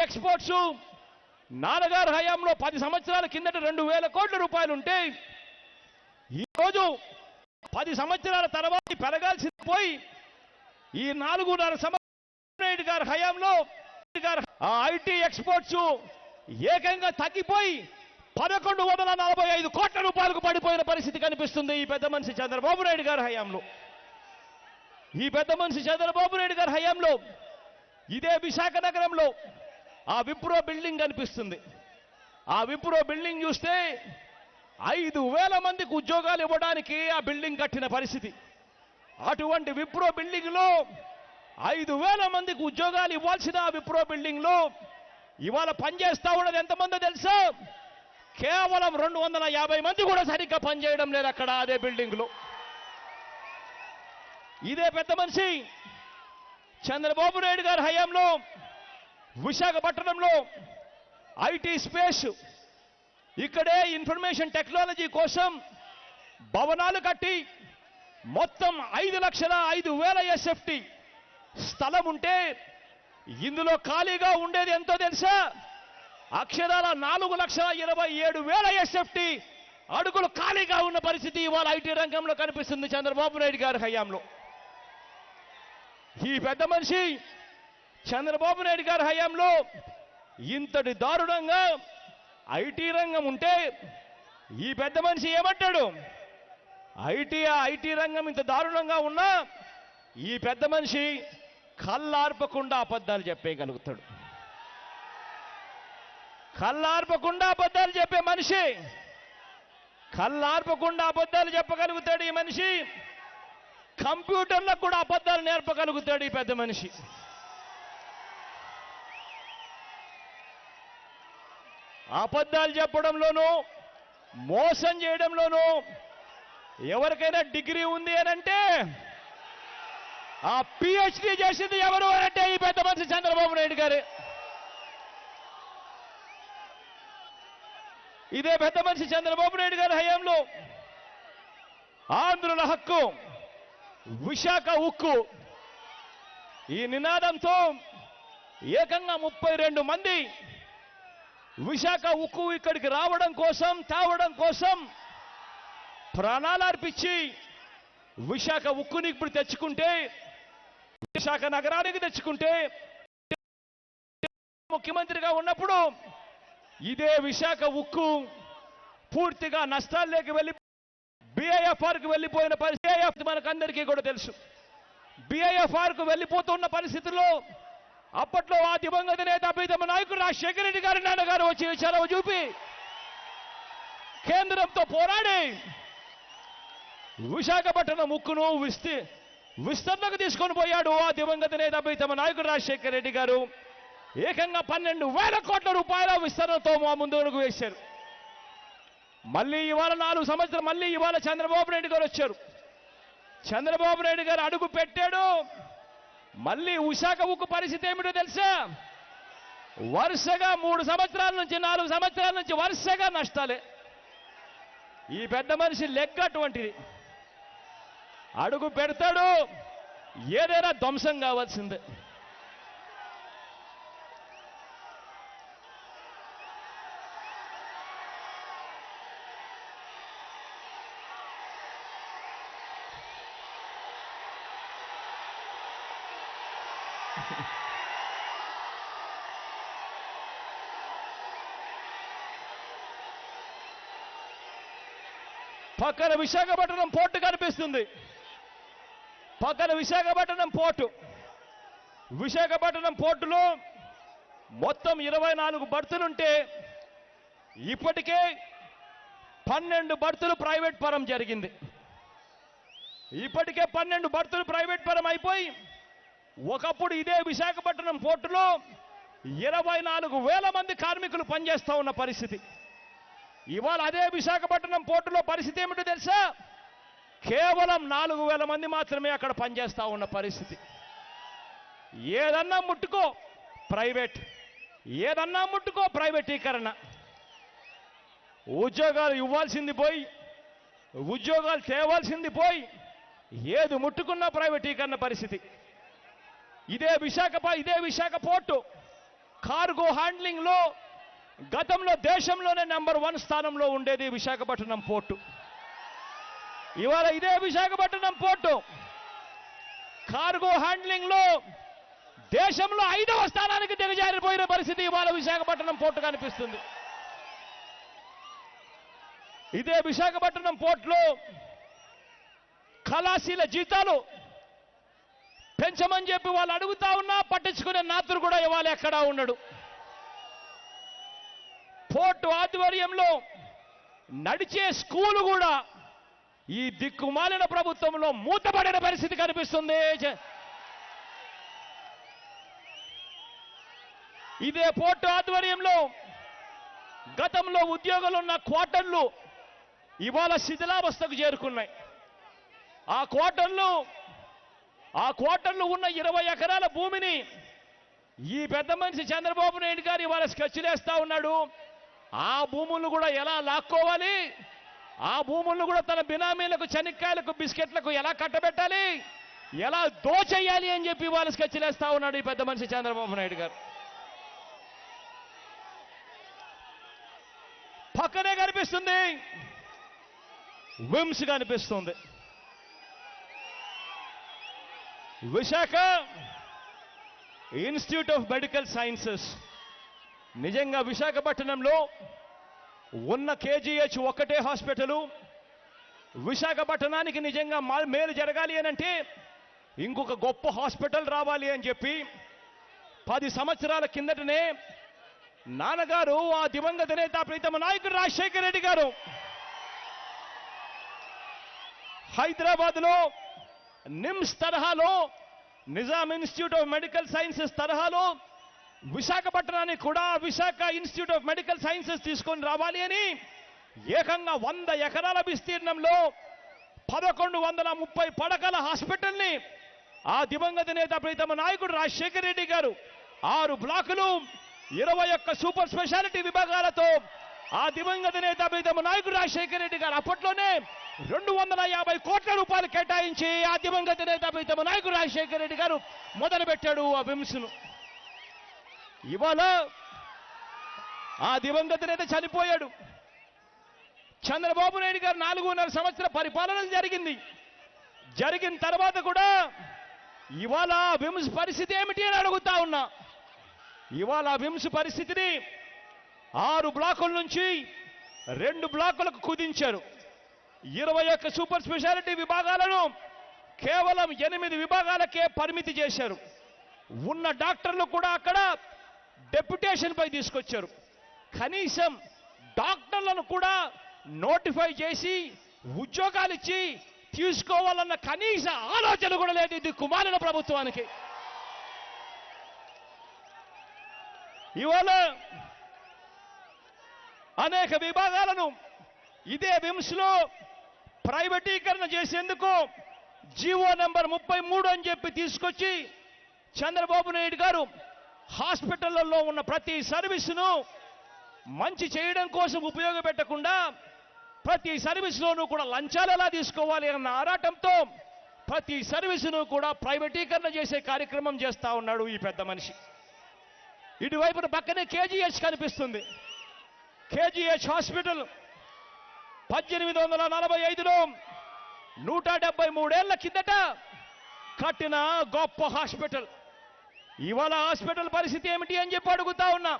ఎక్స్పోర్ట్స్ నాన్నగారి హయాంలో 10 సంవత్సరాల కిందట 2,000 కోట్ల రూపాయలు ఉంటే ఈరోజు 10 సంవత్సరాల తర్వాత పెరగాల్సింది పోయి ఈ 4.5 సంవత్సరాల గారి హయాంలో ఆ ఐటీ ఎక్స్పోర్ట్స్ ఏకంగా తగ్గిపోయి 1,145 కోట్ల రూపాయలకు పడిపోయిన పరిస్థితి కనిపిస్తుంది ఈ పెద్ద మనిషి చంద్రబాబు నాయుడు గారి హయాంలో. ఇదే విశాఖ నగరంలో ఆ విప్రో బిల్డింగ్ కనిపిస్తుంది. ఆ విప్రో బిల్డింగ్ చూస్తే 5,000 మందికి ఉద్యోగాలు ఇవ్వడానికి ఆ బిల్డింగ్ కట్టిన పరిస్థితి. అటువంటి విప్రో బిల్డింగ్ లో 5,000 మందికి ఉద్యోగాలు ఇవ్వాల్సిన ఆ విప్రో బిల్డింగ్ లో ఇవాళ పనిచేస్తా ఉన్నది ఎంతమందో తెలుసా? కేవలం 250 మంది కూడా సరిగ్గా పనిచేయడం లేదు అక్కడ అదే బిల్డింగ్ లో. ఇదే పెద్ద మనిషి చంద్రబాబు నాయుడు గారి హయాంలో విశాఖపట్నంలో ఐటీ స్పేస్, ఇక్కడే ఇన్ఫర్మేషన్ టెక్నాలజీ కోసం భవనాలు కట్టి మొత్తం 5,05,000 SFT స్థలం ఉంటే ఇందులో ఖాళీగా ఉండేది ఎంతో తెలుసా? అక్షరాల 4,27,000 SFT అడుగులు ఖాళీగా ఉన్న పరిస్థితి ఇవాళ ఐటీ రంగంలో కనిపిస్తుంది చంద్రబాబు నాయుడు గారి హయాంలో. ఈ పెద్ద మనిషి చంద్రబాబు నాయుడు గారి హయాంలో ఇంతటి దారుణంగా ఐటీ రంగం ఉంటే ఈ పెద్ద మనిషి ఏమంటాడు? ఐటీ రంగం ఇంత దారుణంగా ఉన్నా ఈ పెద్ద మనిషి కళ్ళార్పకుండా అబద్ధాలు చెప్పేయగలుగుతాడు. కళ్ళార్పకుండా అబద్ధాలు చెప్పే మనిషి, కళ్ళార్పకుండా అబద్ధాలు చెప్పగలుగుతాడు ఈ మనిషి. కంప్యూటర్లకు కూడా అబద్ధాలు నేర్పగలుగుతాడు ఈ పెద్ద మనిషి. అబద్ధాలు చెప్పడంలోనూ మోసం చేయడంలోనూ ఎవరికైనా డిగ్రీ ఉంది అనంటే ఆ PhD చేసింది ఎవరు అనంటే ఈ పెద్ద మనిషి చంద్రబాబు నాయుడు గారే. ఇదే పెద్ద మనిషి చంద్రబాబు నాయుడు గారి హయాంలో ఆంధ్రుల హక్కు, విశాఖ ఉక్కు ఈ నినాదంతో ఏకంగా 32 మంది విశాఖ ఉక్కు ఇక్కడికి రావడం కోసం, తేవడం కోసం ప్రాణాలు అర్పించి విశాఖ ఉక్కుని ఇప్పుడు తెచ్చుకుంటే, విశాఖ నగరానికి తెచ్చుకుంటే, ముఖ్యమంత్రిగా ఉన్నప్పుడు ఇదే విశాఖ ఉక్కు పూర్తిగా నష్టాల్లోకి వెళ్ళి బిఐఎఫ్ఆర్కు వెళ్ళిపోయిన పరిస్థితి మనకందరికీ కూడా తెలుసు. బిఐఎఫ్ఆర్కు వెళ్ళిపోతున్న పరిస్థితుల్లో అప్పట్లో ఆ దివంగత నేత ప్రీతమ నాయకుడు రాజశేఖర రెడ్డి గారి నాన్నగారు వచ్చి చొరవ చూపి కేంద్రంతో పోరాడి విశాఖపట్నం ఉక్కును విస్తరణకు తీసుకొని పోయాడు ఆ దివంగత నేత ప్రీతమ నాయకుడు రాజశేఖర రెడ్డి గారు. ఏకంగా 12,000 కోట్ల రూపాయల విస్తరణతో మా ముందుకు వేశారు. మళ్ళీ ఇవాళ 4 సంవత్సరాలు మళ్ళీ ఇవాళ చంద్రబాబు నాయుడు గారు వచ్చారు. చంద్రబాబు నాయుడు గారు అడుగు పెట్టాడు. మళ్ళీ విశాఖ ఉక్కు పరిస్థితి ఏమిటో తెలుసా? వరుసగా 3 సంవత్సరాల నుంచి 4 సంవత్సరాల నుంచి వరుసగా నష్టాలే. ఈ పెద్ద మనిషి లెక్క అటువంటిది. అడుగు పెడతాడు, ఏదైనా ధ్వంసం కావాల్సిందే. పక్కన విశాఖపట్నం పోర్టు కనిపిస్తుంది. పక్కన విశాఖపట్నం పోర్టు. విశాఖపట్నం పోర్టులో మొత్తం 24 బర్తులుంటే ఇప్పటికే 12 బర్తులు ప్రైవేట్ పరం జరిగింది. ఇప్పటికే 12 బర్తులు ప్రైవేట్ పరం అయిపోయి ఒకప్పుడు ఇదే విశాఖపట్నం పోర్టులో 24,000 మంది కార్మికులు పనిచేస్తూ ఉన్న పరిస్థితి. ఇవాళ అదే విశాఖపట్నం పోర్టులో పరిస్థితి ఏమిటో తెలుసా? కేవలం 4,000 మంది మాత్రమే అక్కడ పనిచేస్తూ ఉన్న పరిస్థితి. ఏదన్నా ముట్టుకో ప్రైవేట్, ఏదన్నా ముట్టుకో ప్రైవేటీకరణ. ఉద్యోగాలు ఇవ్వాల్సింది పోయి, ఉద్యోగాలు తేవాల్సింది పోయి, ఏది ముట్టుకున్నా ప్రైవేటీకరణ పరిస్థితి. ఇదే విశాఖ పోర్టు కార్గో హ్యాండ్లింగ్ లో గతంలో దేశంలోనే నెంబర్ 1 స్థానంలో ఉండేది విశాఖపట్నం పోర్టు. ఇవాళ ఇదే విశాఖపట్నం పోర్టు కార్గో హ్యాండ్లింగ్ లో దేశంలో 5వ స్థానానికి దిగజారిపోయిన పరిస్థితి ఇవాళ విశాఖపట్నం పోర్టు కనిపిస్తుంది. ఇదే విశాఖపట్నం పోర్టులో ఖలాసీల జీతాలు పెంచమని చెప్పి వాళ్ళు అడుగుతా ఉన్నా పట్టించుకునే నాతుడు కూడా ఇవాళ ఎక్కడా ఉండడు. పోర్టు ఆధ్వర్యంలో నడిచే స్కూలు కూడా ఈ దిక్కుమాలిన ప్రభుత్వంలో మూతపడిన పరిస్థితి కనిపిస్తుంది. ఇదే పోర్టు ఆధ్వర్యంలో గతంలో ఉద్యోగులున్న క్వార్టర్లు ఇవాళ శిథిలావస్థకు చేరుకున్నాయి. ఆ క్వార్టర్లు ఉన్న 20 ఎకరాల భూమిని ఈ పెద్ద మనిషి చంద్రబాబు నాయుడు గారు ఇవాళ స్కెచ్లేస్తా ఉన్నాడు. ఆ భూములను కూడా ఎలా లాక్కోవాలి, ఆ భూములను కూడా తన బినామీలకు, చెనిక్కాయలకు, బిస్కెట్లకు ఎలా కట్టబెట్టాలి, ఎలా దోచేయాలి అని చెప్పి ఇవాళ స్కెచ్లేస్తా ఉన్నాడు ఈ పెద్ద మనిషి చంద్రబాబు నాయుడు గారు. పక్కనే కనిపిస్తుంది విమ్స్ కనిపిస్తుంది. Visakha institute of medical sciences. నిజంగా విశాఖపట్నంలో ఉన్న కేజీహెచ్ ఒక్కటే హాస్పిటలు. విశాఖపట్నానికి నిజంగా మేలు జరగాలి అని అంటే ఇంకొక గొప్ప హాస్పిటల్ రావాలి అని చెప్పి 10 సంవత్సరాల కిందటనే నాన్నగారు ఆ దివంగత నేత ప్రీతమ నాయకుడు రాజశేఖర రెడ్డి గారు హైదరాబాద్లో నిమ్స్ తరహాలో, Nizam institute of medical sciences తరహాలో విశాఖపట్నానికి కూడా Visakha institute of medical sciences తీసుకొని రావాలి అని ఏకంగా 100 ఎకరాల విస్తీర్ణంలో 1130 పడకల హాస్పిటల్ని ఆ దివంగత నేత ప్రీతమ నాయకుడు రాజశేఖర రెడ్డి గారు 6 బ్లాకులు 21 సూపర్ స్పెషాలిటీ విభాగాలతో ఆ దివంగత నేత ప్రీతమ నాయకుడు రాజశేఖర రెడ్డి గారు అప్పట్లోనే 250 కోట్ల రూపాయలు కేటాయించి ఆ దివంగత నేత ప్రీతమ నాయకుడు రాజశేఖర రెడ్డి గారు మొదలుపెట్టాడు ఆ విమ్స్ను. ఇవాళ ఆ దివంగత నేత చనిపోయాడు. చంద్రబాబు నాయుడు గారు 4.5 సంవత్సర పరిపాలన జరిగింది. జరిగిన తర్వాత కూడా ఇవాళ విమ్స్ పరిస్థితి ఏమిటి అని అడుగుతా ఉన్నా. ఇవాళ విమ్స్ పరిస్థితిని 6 బ్లాకుల నుంచి 2 బ్లాకులకు కుదించారు. 21 సూపర్ స్పెషాలిటీ విభాగాలను కేవలం 8 విభాగాలకే పరిమితి చేశారు. ఉన్న డాక్టర్లు కూడా అక్కడ డెప్యుటేషన్ పై తీసుకొచ్చారు. కనీసం డాక్టర్లను కూడా నోటిఫై చేసి ఉద్యోగాలు ఇచ్చి తీసుకోవాలన్న కనీస ఆలోచన కూడా లేదు ఇది కుమారుల ప్రభుత్వానికి. ఇవాళ అనేక విభాగాలను ఇదే విమ్స్లో ప్రైవేటీకరణ చేసేందుకు జీవో నెంబర్ 33 అని చెప్పి తీసుకొచ్చి చంద్రబాబు నాయుడు గారు హాస్పిటళ్లలో ఉన్న ప్రతి సర్వీసును మంచి చేయడం కోసం ఉపయోగపెట్టకుండా ప్రతి సర్వీసులోనూ కూడా లంచాలు ఎలా తీసుకోవాలి అన్న ఆరాటంతో ప్రతి సర్వీసును కూడా ప్రైవేటీకరణ చేసే కార్యక్రమం చేస్తా ఉన్నాడు ఈ పెద్ద మనిషి. ఇటువైపున పక్కనే కేజీహెచ్ కనిపిస్తుంది. కేజీహెచ్ హాస్పిటల్ 1845లో 173 ఏళ్ల కిందట కట్టిన గొప్ప హాస్పిటల్. ఇవాళ హాస్పిటల్ పరిస్థితి ఏమిటి అని చెప్పి అడుగుతా ఉన్నా.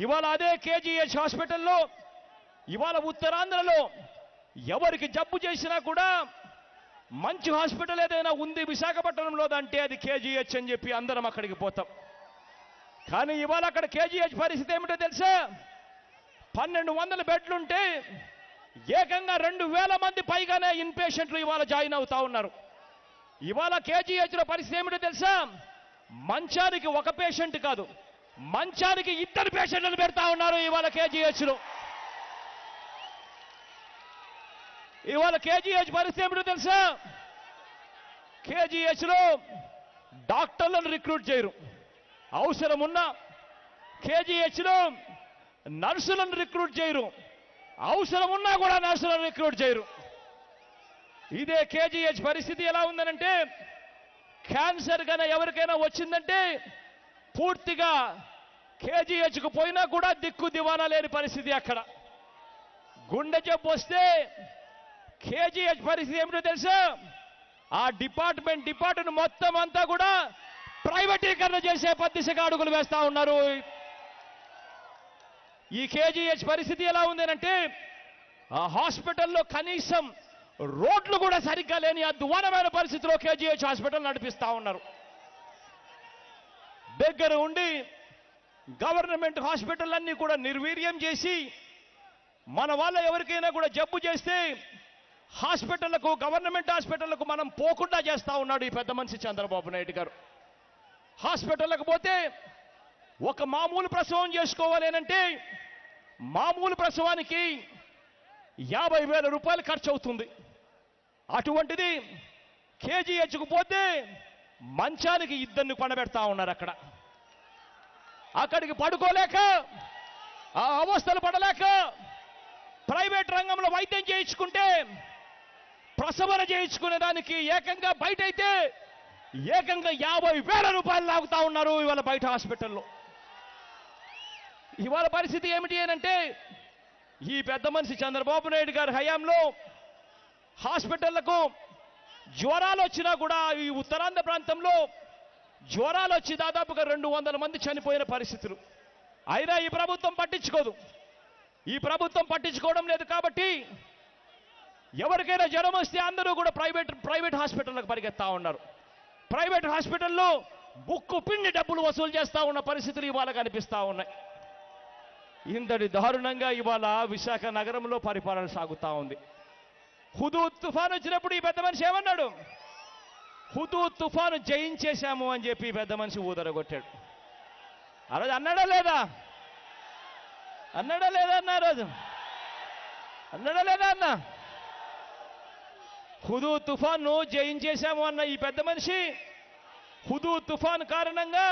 ఇవాళ అదే కేజీహెచ్ హాస్పిటల్లో ఇవాళ ఉత్తరాంధ్రలో ఎవరికి జబ్బు చేసినా కూడా మంచి హాస్పిటల్ ఏదైనా ఉంది విశాఖపట్నంలో అంటే అది కేజీహెచ్ అని చెప్పి అందరం అక్కడికి పోతాం. కానీ ఇవాళ అక్కడ కేజీహెచ్ పరిస్థితి ఏమిటో తెలుసా? 1200 బెడ్లుంటే ఏకంగా 2000 మంది పైగానే ఇన్పేషెంట్లు ఇవాళ జాయిన్ అవుతా ఉన్నారు. ఇవాళ కేజీహెచ్లో పరిస్థితి ఏమిటో తెలుసా? మంచానికి ఒక పేషెంట్ కాదు, మంచానికి 2 పేషెంట్లను పెడతా ఉన్నారు ఇవాళ కేజీహెచ్లో. ఇవాళ కేజీహెచ్ పరిస్థితి ఏమిటో తెలుసా? కేజీహెచ్లో డాక్టర్లను రిక్రూట్ చేయరు. అవసరం ఉన్న కేజీహెచ్లో నర్సులను రిక్రూట్ చేయరు. అవసరం ఉన్నా కూడా నర్సులను రిక్రూట్ చేయరు. ఇదే కేజీహెచ్ పరిస్థితి ఎలా ఉందనంటే క్యాన్సర్ కన్నా ఎవరికైనా వచ్చిందంటే పూర్తిగా కేజీహెచ్కు పోయినా కూడా దిక్కు దివానా లేని పరిస్థితి అక్కడ. గుండె జబ్బు వస్తే కేజీహెచ్ పరిస్థితి ఏమిటో తెలుసా? ఆ డిపార్ట్మెంట్ మొత్తం అంతా కూడా ప్రైవేటీకరణ చేసే దిశగా అడుగులు వేస్తా ఉన్నారు. ఈ కేజీహెచ్ పరిస్థితి ఎలా ఉందనంటే ఆ హాస్పిటల్లో కనీసం రోడ్లు కూడా సరిగ్గా లేని అధ్వానమైన పరిస్థితిలో కేజీహెచ్ హాస్పిటల్ నడిపిస్తా ఉన్నారు. దగ్గర ఉండి గవర్నమెంట్ హాస్పిటల్ అన్ని కూడా నిర్వీర్యం చేసి మన వాళ్ళ ఎవరికైనా కూడా జబ్బు చేస్తే హాస్పిటళ్లకు గవర్నమెంట్ హాస్పిటళ్లకు మనం పోకుండా చేస్తా ఉన్నాడు ఈ పెద్ద మనిషి చంద్రబాబు నాయుడు గారు. హాస్పిటళ్లకు పోతే ఒక మామూలు ప్రసవం చేసుకోవాలేనంటే మామూలు ప్రసవానికి 50,000 రూపాయలు ఖర్చు అవుతుంది. అటువంటిది కేజీహెచ్కు పోతే మంచానికి 2 పడబెడతా ఉన్నారు. అక్కడికి పడుకోలేక ఆ అవస్థలు పడలేక ప్రైవేట్ రంగంలో వైద్యం చేయించుకుంటే ప్రసవన చేయించుకునే దానికి ఏకంగా బయట అయితే ఏకంగా 50,000 రూపాయలు లాగుతా ఉన్నారు ఇవాళ బయట హాస్పిటల్లో. ఇవాళ పరిస్థితి ఏమిటి అంటే ఈ పెద్ద మనిషి చంద్రబాబు నాయుడు గారి హయాంలో హాస్పిటళ్లకు జ్వరాలు వచ్చినా కూడా ఈ ఉత్తరాంధ్ర ప్రాంతంలో జ్వరాలు వచ్చి దాదాపుగా 200 మంది చనిపోయిన పరిస్థితులు. అయినా ఈ ప్రభుత్వం పట్టించుకోదు. ఈ ప్రభుత్వం పట్టించుకోవడం లేదు కాబట్టి ఎవరికైనా జ్వరం వస్తే అందరూ కూడా ప్రైవేట్ హాస్పిటళ్లకు పరిగెత్తా ఉన్నారు. ప్రైవేట్ హాస్పిటల్లో బుక్కు పిండి డబ్బులు వసూలు చేస్తా ఉన్న పరిస్థితులు ఇవాళ కనిపిస్తా ఉన్నాయి. ఇంతటి దారుణంగా ఇవాళ విశాఖ నగరంలో పరిపాలన సాగుతా ఉంది. హుదూద్ తుఫాను వచ్చినప్పుడు ఈ పెద్ద మనిషి ఏమన్నాడు? హుదూద్ తుఫాను జయించేశాము అని చెప్పి ఈ పెద్ద మనిషి ఊదరగొట్టాడు. ఆ రోజు అన్నాడా లేదా? అన్నాడా లేదా అన్న? ఆ రోజు అన్నాడా లేదా అన్న? హుదూద్ తుఫాను జయించేశాము అన్న ఈ పెద్ద మనిషి హుదూద్ తుఫాను కారణంగా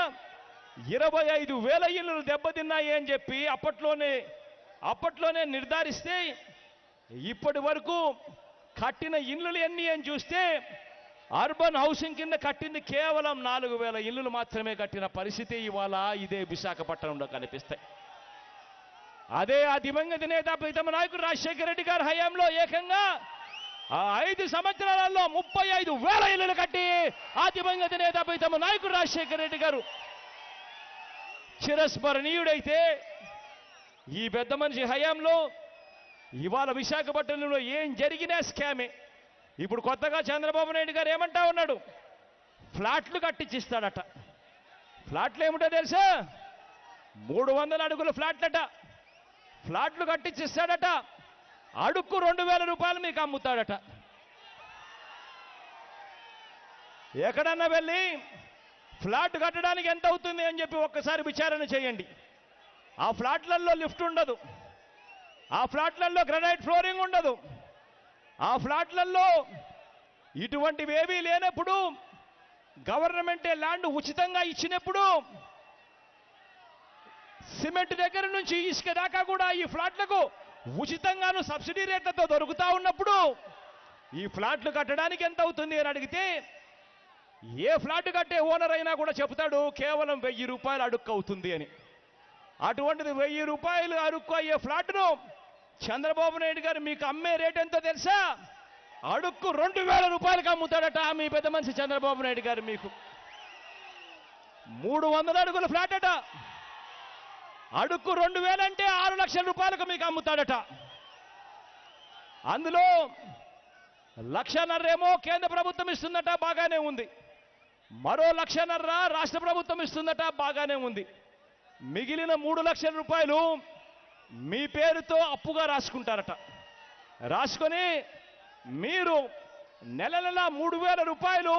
25,000 ఇళ్ళు దెబ్బతిన్నాయి అని చెప్పి అప్పట్లోనే నిర్ధారిస్తే ఇప్పటి వరకు కట్టిన ఇళ్ళు ఎన్ని అని చూస్తే అర్బన్ హౌసింగ్ కింద కట్టింది కేవలం 4,000 ఇళ్ళు మాత్రమే కట్టిన పరిస్థితి ఇవాళ ఇదే విశాఖపట్నంలో కనిపిస్తాయి. అదే ఆ దివంగత నేత ప్రీతమ నాయకుడు రాజశేఖర రెడ్డి గారి హయాంలో ఏకంగా ఆ 5 సంవత్సరాలలో 35,000 ఇళ్లను కట్టి ఆ దివంగత నేత ప్రీతమ నాయకుడు రాజశేఖర రెడ్డి గారు చిరస్మరణీయుడైతే, ఈ పెద్ద మనిషి హయాంలో ఇవాళ విశాఖపట్నంలో ఏం జరిగినా స్కామే. ఇప్పుడు కొత్తగా చంద్రబాబు నాయుడు గారు ఏమంటా ఉన్నాడు, ఫ్లాట్లు కట్టించిస్తాడట. ఫ్లాట్లు ఏమిటో తెలుసా? 300 అడుగుల ఫ్లాట్లట. ఫ్లాట్లు కట్టించిస్తాడట. అడుక్కు 2,000 రూపాయలు మీకు అమ్ముతాడట. ఎక్కడన్నా వెళ్ళి ఫ్లాట్ కట్టడానికి ఎంత అవుతుంది అని చెప్పి ఒక్కసారి విచారణ చేయండి. ఆ ఫ్లాట్లలో లిఫ్ట్ ఉండదు, ఆ ఫ్లాట్లలో గ్రానైట్ ఫ్లోరింగ్ ఉండదు, ఆ ఫ్లాట్లలో ఇటువంటివి ఏవీ లేనప్పుడు, గవర్నమెంటే ల్యాండ్ ఉచితంగా ఇచ్చినప్పుడు, సిమెంట్ దగ్గర నుంచి ఇసుక దాకా కూడా ఈ ఫ్లాట్లకు ఉచితంగాను సబ్సిడీ రేట్లతో దొరుకుతా ఉన్నప్పుడు ఈ ఫ్లాట్లు కట్టడానికి ఎంత అవుతుంది అని అడిగితే ఏ ఫ్లాట్ కట్టే ఓనర్ అయినా కూడా చెబుతాడు కేవలం 1000 రూపాయలు అడుక్కు అవుతుంది అని. అటువంటిది 1000 రూపాయలు అడుక్కు అయ్యే ఫ్లాట్ను చంద్రబాబు నాయుడు గారు మీకు అమ్మే రేట్ ఎంతో తెలుసా? అడుక్కు 2,000 రూపాయలకు అమ్ముతాడట మీ పెద్ద మనిషి చంద్రబాబు నాయుడు గారు. మీకు 300 అడుగుల ఫ్లాట్ అట. అడుక్కు 2,000 అంటే 6 లక్షల రూపాయలకు మీకు అమ్ముతాడట. అందులో 1,50,000 ఏమో కేంద్ర ప్రభుత్వం ఇస్తుందట, బాగానే ఉంది. మరో 1,50,000 రాష్ట్ర ప్రభుత్వం ఇస్తుందట, బాగానే ఉంది. మిగిలిన 3 లక్షల రూపాయలు మీ పేరుతో అప్పుగా రాసుకుంటారట. రాసుకొని మీరు నెల నెల 3,000 రూపాయలు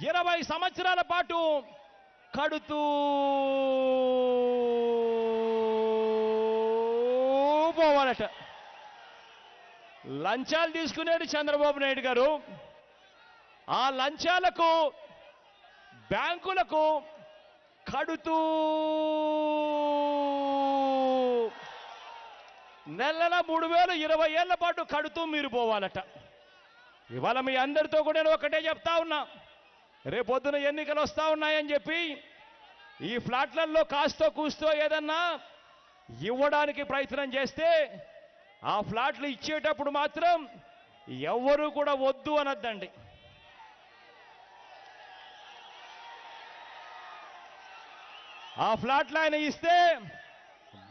20 సంవత్సరాల పాటు కడుతూ పోవాలట. లంచాలు తీసుకునేది చంద్రబాబు నాయుడు గారు. ఆ లంచాలకు బ్యాంకులకు కడుతూ నెల 3,000 20 ఏళ్ల పాటు కడుతూ మీరు పోవాలట. ఇవాళ మీ అందరితో కూడా నేను ఒకటే చెప్తా ఉన్నా, రేపొద్దున ఎన్నికలు వస్తా ఉన్నాయని చెప్పి ఈ ఫ్లాట్లలో కాస్తో కూస్తో ఏదన్నా ఇవ్వడానికి ప్రయత్నం చేస్తే ఆ ఫ్లాట్లు ఇచ్చేటప్పుడు మాత్రం ఎవ్వరూ కూడా వద్దు అనొద్దండి. ఆ ఫ్లాట్లు ఆయన ఇస్తే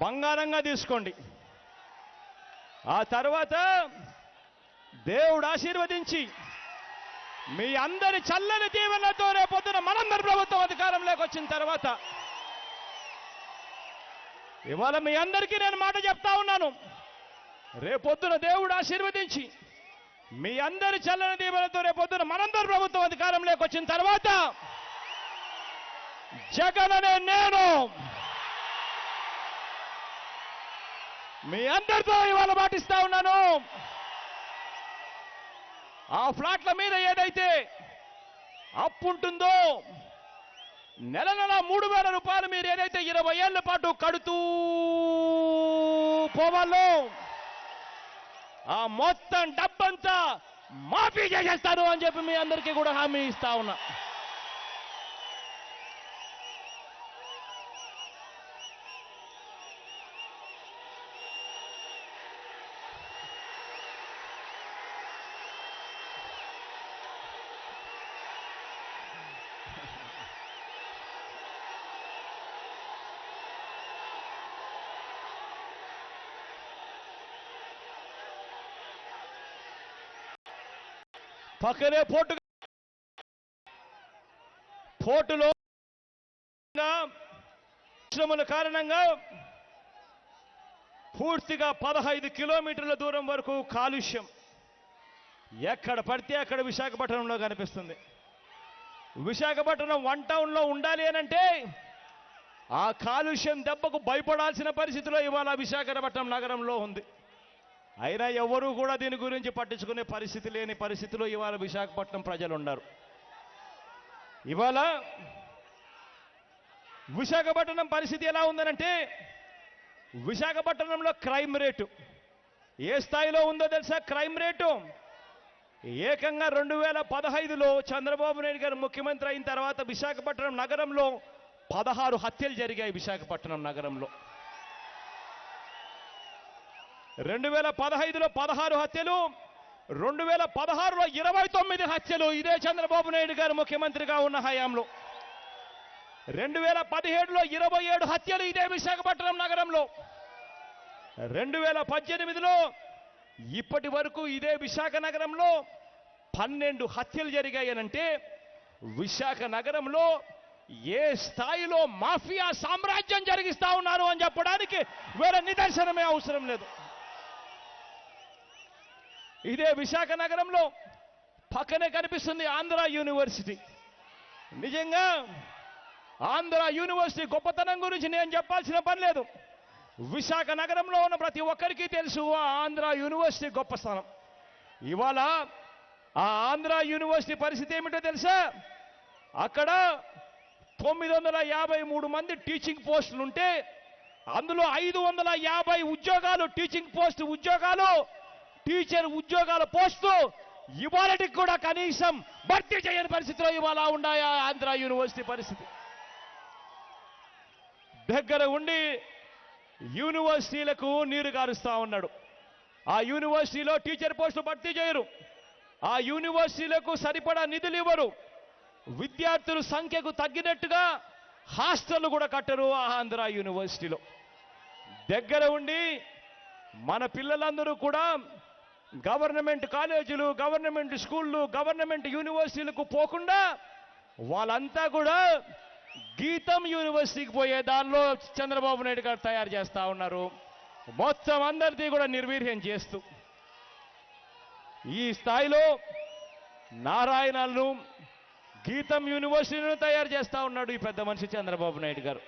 బంగారంగా తీసుకోండి. ఆ తర్వాత దేవుడు ఆశీర్వదించి మీ అందరి చల్లని దీవెనలతో రేపొద్దున మనందరి ప్రభుత్వం అధికారంలోకి వచ్చిన తర్వాత ఇవాళ మీ అందరికీ నేను మాట చెప్తా ఉన్నాను, రేపొద్దున దేవుడు ఆశీర్వదించి మీ అందరి చల్లని దీవెనలతో రేపొద్దున మనందరి ప్రభుత్వం అధికారంలోకి వచ్చిన తర్వాత జగన్ అనే నేను మీ అందరితో ఇవాళ మాటిస్తా ఉన్నాను. ఆ ఫ్లాట్ల మీద ఏదైతే అప్పు ఉంటుందో నెల నెల 3,000 రూపాయలు మీరు ఏదైతే 20 ఏళ్ల పాటు కడుతూ పోవాలో ఆ మొత్తం డబ్బంతా మాఫీ చేసేస్తాను అని చెప్పి మీ అందరికీ కూడా హామీ ఇస్తా ఉన్నా. పక్కనే పోర్టులో పరిశ్రమల కారణంగా పూర్తిగా 15 కిలోమీటర్ల దూరం వరకు కాలుష్యం ఎక్కడ పడితే అక్కడ విశాఖపట్నంలో కనిపిస్తుంది. విశాఖపట్నం 1 టౌన్లో ఉండాలి అనంటే ఆ కాలుష్యం దెబ్బకు భయపడాల్సిన పరిస్థితిలో ఇవాళ విశాఖపట్నం నగరంలో ఉంది. అయినా ఎవరూ కూడా దీని గురించి పట్టించుకునే పరిస్థితి లేని పరిస్థితిలో ఇవాళ విశాఖపట్నం ప్రజలు ఉన్నారు. ఇవాళ విశాఖపట్నం పరిస్థితి ఎలా ఉందనంటే విశాఖపట్నంలో క్రైమ్ రేటు ఏ స్థాయిలో ఉందో తెలుసా? క్రైమ్ రేటు ఏకంగా 2015లో చంద్రబాబు నాయుడు గారు ముఖ్యమంత్రి అయిన తర్వాత విశాఖపట్నం నగరంలో 16 హత్యలు జరిగాయి. విశాఖపట్నం నగరంలో 2015లో 16 హత్యలు, 2016లో 29 హత్యలు ఇదే చంద్రబాబు నాయుడు గారు ముఖ్యమంత్రిగా ఉన్న హయాంలో. 2017లో 27 హత్యలు ఇదే విశాఖపట్నం నగరంలో. 2018లో ఇప్పటి వరకు ఇదే విశాఖ నగరంలో 12 హత్యలు జరిగాయనంటే విశాఖ నగరంలో ఏ స్థాయిలో మాఫియా సామ్రాజ్యం జరిగిస్తా ఉన్నారు అని చెప్పడానికి వేరే నిదర్శనమే అవసరం లేదు. ఇదే విశాఖ నగరంలో పక్కనే కనిపిస్తుంది ఆంధ్ర యూనివర్సిటీ. నిజంగా ఆంధ్ర యూనివర్సిటీ గొప్పతనం గురించి నేను చెప్పాల్సిన పని లేదు. విశాఖ నగరంలో ఉన్న ప్రతి ఒక్కరికి తెలుసు ఆ ఆంధ్ర యూనివర్సిటీ గొప్ప స్థానం. ఇవాళ ఆ ఆంధ్ర యూనివర్సిటీ పరిస్థితి ఏమిటో తెలుసా? అక్కడ 953 మంది టీచింగ్ పోస్టులు ఉంటే అందులో 550 ఉద్యోగాలు టీచింగ్ పోస్ట్ ఉద్యోగాలు, టీచర్ ఉద్యోగాల పోస్టు ఇవాళటికి కూడా కనీసం భర్తీ చేయని పరిస్థితిలో ఇవాళ ఉన్నాయా ఆంధ్ర యూనివర్సిటీ పరిస్థితి. దగ్గర ఉండి యూనివర్సిటీలకు నీరు గారుస్తా ఉన్నాడు. ఆ యూనివర్సిటీలో టీచర్ పోస్టులు భర్తీ చేయరు, ఆ యూనివర్సిటీలకు సరిపడా నిధులు ఇవ్వరు, విద్యార్థుల సంఖ్యకు తగ్గినట్టుగా హాస్టళ్లు కూడా కట్టరు ఆ ఆంధ్ర యూనివర్సిటీలో. దగ్గర ఉండి మన పిల్లలందరూ కూడా గవర్నమెంట్ కాలేజీలు, గవర్నమెంట్ స్కూళ్ళు, గవర్నమెంట్ యూనివర్సిటీలకు పోకుండా వాళ్ళంతా కూడా గీతం యూనివర్సిటీకి పోయే దానిలో చంద్రబాబు నాయుడు గారు తయారు చేస్తా ఉన్నారు. మొత్తం అందరినీ కూడా నిర్వీర్యం చేస్తూ ఈ స్థాయిలో నారాయణను గీతం యూనివర్సిటీని తయారు చేస్తా ఉన్నాడు ఈ పెద్ద మనిషి చంద్రబాబు నాయుడు గారు.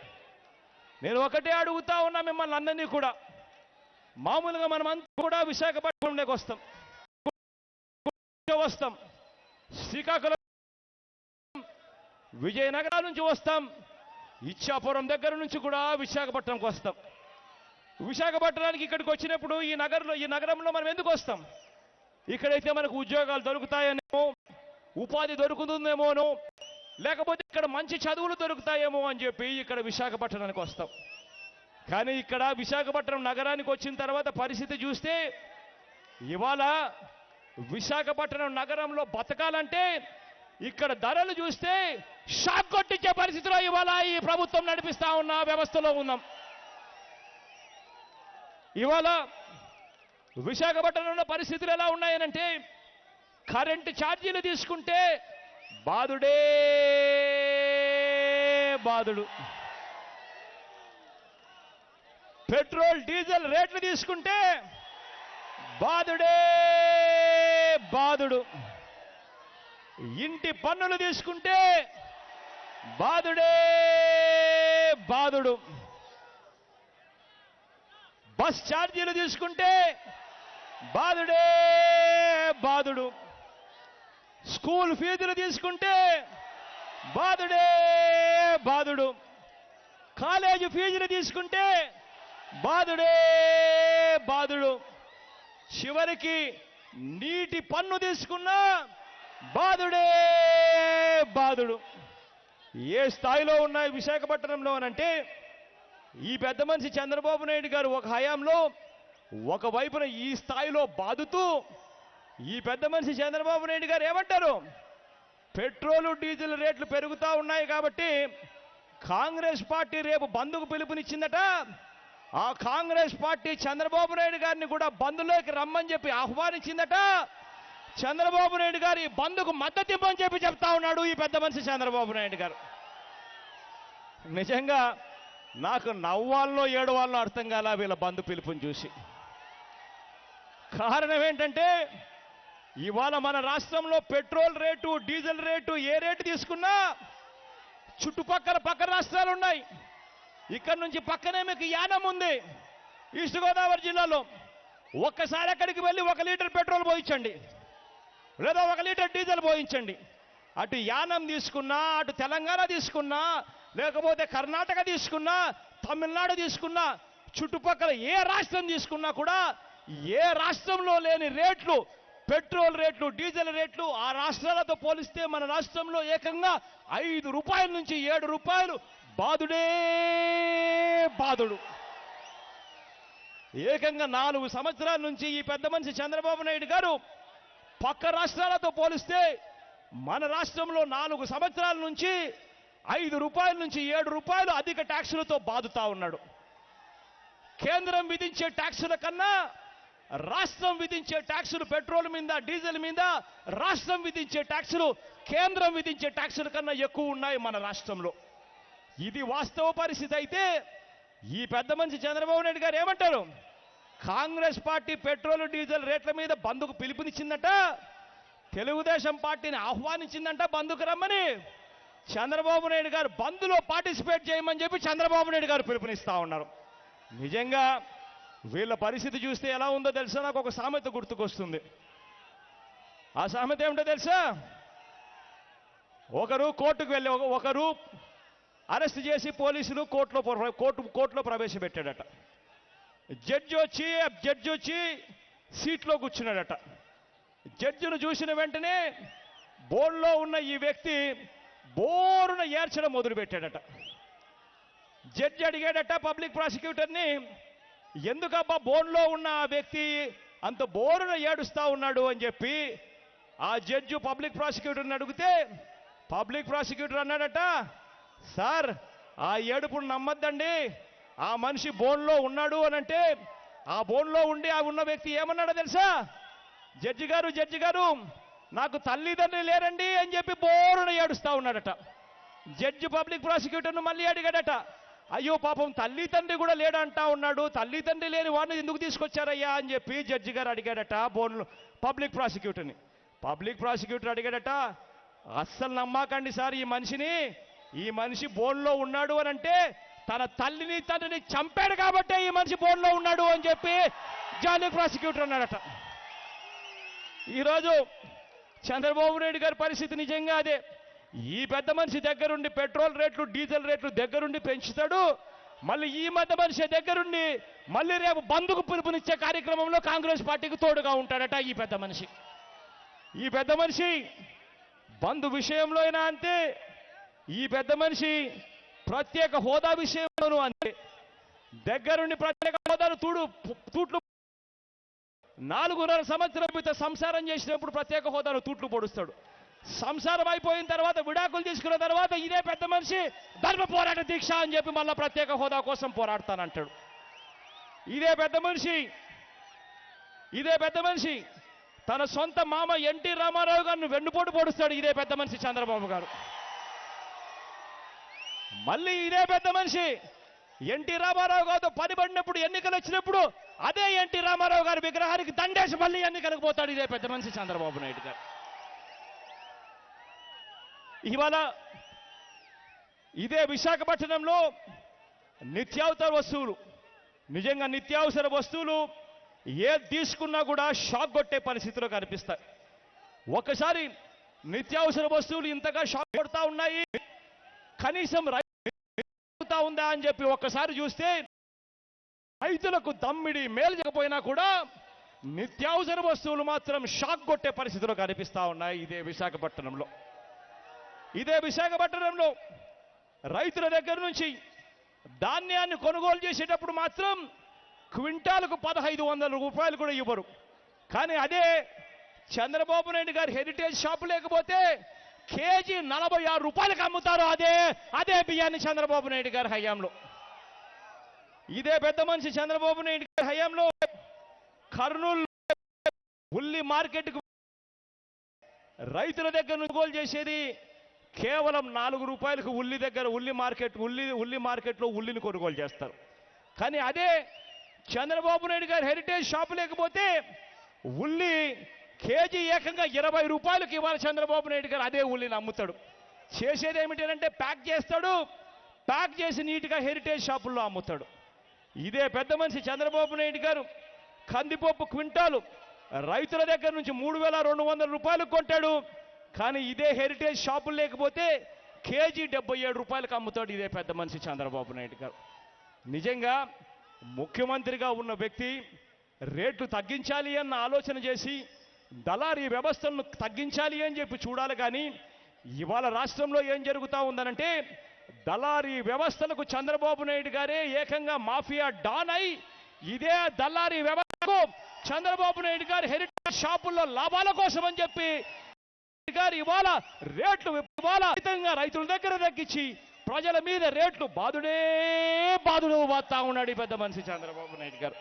నేను ఒకటే అడుగుతా ఉన్నా మిమ్మల్ని అందరినీ కూడా, మామూలుగా మనమంతా కూడా విశాఖపట్నంలోకి వస్తాం, శ్రీకాకుళం విజయనగరం నుంచి వస్తాం, ఇచ్చాపురం దగ్గర నుంచి కూడా విశాఖపట్నంకి వస్తాం. విశాఖపట్నానికి ఇక్కడికి వచ్చినప్పుడు ఈ నగరంలో మనం ఎందుకు వస్తాం? ఇక్కడైతే మనకు ఉద్యోగాలు దొరుకుతాయనేమో, ఉపాధి దొరుకుతుందేమోనో, లేకపోతే ఇక్కడ మంచి చదువులు దొరుకుతాయేమో అని చెప్పి ఇక్కడ విశాఖపట్నానికి వస్తాం. కానీ ఇక్కడ విశాఖపట్నం నగరానికి వచ్చిన తర్వాత పరిస్థితి చూస్తే ఇవాళ విశాఖపట్నం నగరంలో బతకాలంటే ఇక్కడ ధరలు చూస్తే షాక్ కొట్టించే పరిస్థితిలో ఇవాళ ఈ ప్రభుత్వం నడిపిస్తా ఉన్న వ్యవస్థలో ఉన్నాం. ఇవాళ విశాఖపట్నంలో పరిస్థితులు ఎలా ఉన్నాయనంటే కరెంటు ఛార్జీలు తీసుకుంటే బాధుడే బాధుడు, పెట్రోల్ డీజిల్ రేట్లు తీసుకుంటే బాధుడే బాధుడు, ఇంటి పన్నులు తీసుకుంటే బాధుడే బాధుడు, బస్ ఛార్జీలు తీసుకుంటే బాధుడే బాధుడు, స్కూల్ ఫీజులు తీసుకుంటే బాధుడే బాధుడు, కాలేజీ ఫీజులు తీసుకుంటే బాధుడే బాధుడు, చివరికి నీటి పన్ను తీసుకున్నా బాధుడే బాధుడు. ఏ స్థాయిలో ఉన్నాయి విశాఖపట్నంలో అనంటే ఈ పెద్ద మనిషి చంద్రబాబు నాయుడు గారు ఒక హయాంలో ఒకవైపున ఈ స్థాయిలో బాదుతూ ఈ పెద్ద మనిషి చంద్రబాబు నాయుడు గారు ఏమంటారు? పెట్రోలు డీజిల్ రేట్లు పెరుగుతూ ఉన్నాయి కాబట్టి కాంగ్రెస్ పార్టీ రేపు బంద్కు పిలుపునిచ్చిందట. ఆ కాంగ్రెస్ పార్టీ చంద్రబాబు నాయుడు గారిని కూడా బంద్లోకి రమ్మని చెప్పి ఆహ్వానించిందట. చంద్రబాబు నాయుడు గారు ఈ బంద్కు మద్దతు ఇవ్వని చెప్పి చెప్తా ఉన్నాడు ఈ పెద్ద మనిషి చంద్రబాబు నాయుడు గారు. నిజంగా నాకు నవ్వాల్లో ఏడవాల్లో అర్థం కాల వీళ్ళ బంధు పిలుపుని చూసి. కారణం ఏంటంటే ఇవాళ మన రాష్ట్రంలో పెట్రోల్ రేటు, డీజిల్ రేటు ఏ రేటు తీసుకున్నా చుట్టుపక్కల పక్క రాష్ట్రాలు ఉన్నాయి. ఇక్కడ నుంచి పక్కనే మీకు యానం ఉంది ఈస్ట్ గోదావరి జిల్లాలో. ఒక్కసారి అక్కడికి వెళ్ళి 1 లీటర్ పెట్రోల్ పోయించండి, లేదా 1 లీటర్ డీజిల్ పోయించండి. అటు యానం తీసుకున్నా, అటు తెలంగాణ తీసుకున్నా, లేకపోతే కర్ణాటక తీసుకున్నా, తమిళనాడు తీసుకున్నా, చుట్టుపక్కల ఏ రాష్ట్రం తీసుకున్నా కూడా ఏ రాష్ట్రంలో లేని రేట్లు, పెట్రోల్ రేట్లు, డీజిల్ రేట్లు ఆ రాష్ట్రాలతో పోలిస్తే మన రాష్ట్రంలో ఏకంగా 5 రూపాయల నుంచి 7 రూపాయలు బాధుడే బాధుడు. ఏకంగా 4 సంవత్సరాల నుంచి ఈ పెద్ద మనిషి చంద్రబాబు నాయుడు గారు పక్క రాష్ట్రాలతో పోలిస్తే మన రాష్ట్రంలో 4 సంవత్సరాల నుంచి 5 రూపాయల నుంచి 7 రూపాయలు అధిక ట్యాక్సులతో బాదుతా ఉన్నాడు. కేంద్రం విధించే ట్యాక్సుల కన్నా రాష్ట్రం విధించే ట్యాక్సులు, పెట్రోల్ మీద డీజిల్ మీద రాష్ట్రం విధించే ట్యాక్సులు కేంద్రం విధించే ట్యాక్సుల కన్నా ఎక్కువ ఉన్నాయి మన రాష్ట్రంలో. ఇది వాస్తవ పరిస్థితి. అయితే ఈ పెద్ద మనిషి చంద్రబాబు నాయుడు గారు ఏమంటారు? కాంగ్రెస్ పార్టీ పెట్రోల్ డీజిల్ రేట్ల మీద బంద్కు పిలుపునిచ్చిందట, తెలుగుదేశం పార్టీని ఆహ్వానించిందంట బంద్కు రమ్మని. చంద్రబాబు నాయుడు గారు బంద్లో పార్టిసిపేట్ చేయమని చెప్పి చంద్రబాబు నాయుడు గారు పిలుపునిస్తా ఉన్నారు. నిజంగా వీళ్ళ పరిస్థితి చూస్తే ఎలా ఉందో తెలుసా? నాకు ఒక సామెత గుర్తుకొస్తుంది. ఆ సామెత ఏమిటో తెలుసా? ఒకరు కోర్టుకు వెళ్ళి ఒకరు అరెస్ట్ చేసి పోలీసులు కోర్టులో ప్రవేశపెట్టాడట. జడ్జి వచ్చి సీట్లో కూర్చున్నాడట. జడ్జిను చూసిన వెంటనే బోర్డులో ఉన్న ఈ వ్యక్తి బోరున ఏడ్చడం మొదలుపెట్టాడట. జడ్జి అడిగాడట పబ్లిక్ ప్రాసిక్యూటర్ని, ఎందుకబ్బా బోర్డులో ఉన్న ఆ వ్యక్తి అంత బోరున ఏడుస్తా ఉన్నాడు అని చెప్పి ఆ జడ్జి పబ్లిక్ ప్రాసిక్యూటర్ని అడిగితే పబ్లిక్ ప్రాసిక్యూటర్ అన్నాడట, సార్ ఆ ఏడుపును నమ్మద్దండి, ఆ మనిషి బోన్లో ఉన్నాడు అని అంటే ఆ బోన్లో ఉండి ఆ ఉన్న వ్యక్తి ఏమన్నాడో తెలుసా? జడ్జి గారు నాకు తల్లిదండ్రి లేరండి అని చెప్పి బోరున ఏడుస్తా ఉన్నాడట. జడ్జి పబ్లిక్ ప్రాసిక్యూటర్ను మళ్ళీ అడిగాడట, అయ్యో పాపం తల్లి తండ్రి కూడా లేడంటా ఉన్నాడు, తల్లి తండ్రి లేని వాడిని ఎందుకు తీసుకొచ్చారయ్యా అని చెప్పి జడ్జి గారు అడిగాడట బోన్లో పబ్లిక్ ప్రాసిక్యూటర్ని. పబ్లిక్ ప్రాసిక్యూటర్ అడిగాడట, అస్సలు నమ్మకండి సార్ ఈ మనిషి బోన్లో ఉన్నాడు అని అంటే తన తల్లిని తండ్రిని చంపాడు కాబట్టే ఈ మనిషి బోన్లో ఉన్నాడు అని చెప్పి జాయింట్ ప్రాసిక్యూటర్ అన్నాడట. ఈరోజు చంద్రబాబు నాయుడు గారి పరిస్థితి నిజంగా అదే. ఈ పెద్ద మనిషి దగ్గరుండి పెట్రోల్ రేట్లు డీజిల్ రేట్లు దగ్గరుండి పెంచుతాడు, మళ్ళీ ఈ మధ్య మనిషి దగ్గరుండి మళ్ళీ రేపు బంద్కు పిలుపునిచ్చే కార్యక్రమంలో కాంగ్రెస్ పార్టీకి తోడుగా ఉంటాడట ఈ పెద్ద మనిషి. బంద్ విషయంలో అయినా అంతే, ఈ పెద్ద మనిషి ప్రత్యేక హోదా విషయంలోనూ అంతే. దగ్గరుండి ప్రత్యేక హోదాను తూట్లు 4.5 సంవత్సరాల క్రితం సంసారం చేసినప్పుడు ప్రత్యేక హోదాను తూట్లు పొడుస్తాడు. సంసారం అయిపోయిన తర్వాత విడాకులు తీసుకున్న తర్వాత ఇదే పెద్ద మనిషి ధర్మ పోరాట దీక్ష అని చెప్పి మళ్ళా ప్రత్యేక హోదా కోసం పోరాడతానంటాడు. ఇదే పెద్ద మనిషి తన సొంత మామ ఎన్టీ రామారావు గారిని వెన్నుపోటు పొడుస్తాడు ఇదే పెద్ద మనిషి చంద్రబాబు గారు. మళ్ళీ ఇదే పెద్ద మనిషి ఎన్టీ రామారావు గారితో పనిపడినప్పుడు ఎన్నికలు వచ్చినప్పుడు అదే ఎన్టీ రామారావు గారి విగ్రహానికి దండేసి మళ్ళీ ఎన్నికలకు పోతాడు ఇదే పెద్ద మనిషి చంద్రబాబు నాయుడు గారు. ఇవాళ ఇదే విశాఖపట్నంలో నిజంగా నిత్యావసర వస్తువులు ఏది తీసుకున్నా కూడా షాక్ కొట్టే పరిస్థితిలో కనిపిస్తాయి. ఒకసారి నిత్యావసర వస్తువులు ఇంతగా షాక్ కొడతా ఉన్నాయి, కనీసం రైతు ఉందా అని చెప్పి ఒక్కసారి చూస్తే రైతులకు దమ్మిడి మేలు చేయకపోయినా కూడా నిత్యావసర వస్తువులు మాత్రం షాక్ కొట్టే పరిస్థితిలో కనిపిస్తా ఉన్నాయి. ఇదే విశాఖపట్నంలో రైతుల దగ్గర నుంచి ధాన్యాన్ని కొనుగోలు చేసేటప్పుడు మాత్రం క్వింటాలకు 1500 రూపాయలు కూడా ఇవ్వరు. కానీ అదే చంద్రబాబు నాయుడు గారి హెరిటేజ్ షాపు లేకపోతే కేజీ 46 రూపాయలకు అమ్ముతారు అదే బియ్యాన్ని చంద్రబాబు నాయుడు గారి హయాంలో. ఇదే పెద్ద మనిషి చంద్రబాబు నాయుడు గారి హయాంలో కర్నూలు ఉల్లి మార్కెట్కు రైతుల దగ్గర నుంచి కొనుగోలు చేసేది కేవలం 4 రూపాయలకు ఉల్లి మార్కెట్లో ఉల్లిని కొనుగోలు చేస్తారు. కానీ అదే చంద్రబాబు నాయుడు గారి హెరిటేజ్ షాపు లేకపోతే ఉల్లి కేజీ ఏకంగా 20 రూపాయలకు ఇవాళ చంద్రబాబు నాయుడు గారు అదే ఉల్లిని అమ్ముతాడు. చేసేది ఏమిటంటే ప్యాక్ చేసి నీట్గా హెరిటేజ్ షాపుల్లో అమ్ముతాడు. ఇదే పెద్ద మనిషి చంద్రబాబు నాయుడు గారు కందిపప్పు క్వింటాలు రైతుల దగ్గర నుంచి 3200 రూపాయలకు కొంటాడు. కానీ ఇదే హెరిటేజ్ షాపులు లేకపోతే కేజీ 77 రూపాయలకు అమ్ముతాడు ఇదే పెద్ద మనిషి చంద్రబాబు నాయుడు గారు. నిజంగా ముఖ్యమంత్రిగా ఉన్న వ్యక్తి రేట్లు తగ్గించాలి అన్న ఆలోచన చేసి దళారీ వ్యవస్థలను తగ్గించాలి అని చెప్పి చూడాలి. కానీ ఇవాళ రాష్ట్రంలో ఏం జరుగుతూ ఉందనంటే దళారీ వ్యవస్థలకు చంద్రబాబు నాయుడు గారే ఏకంగా మాఫియా డాన్ అయి ఇదే దళారీ వ్యవస్థకు చంద్రబాబు నాయుడు గారు హెరిటేజ్ షాపుల్లో లాభాల కోసం అని చెప్పి గారు ఇవాళ రేట్లు రైతుల దగ్గర తగ్గించి ప్రజల మీద రేట్లు బాదుడు వాతా ఉన్నాడు ఈ పెద్ద మనిషి చంద్రబాబు నాయుడు గారు.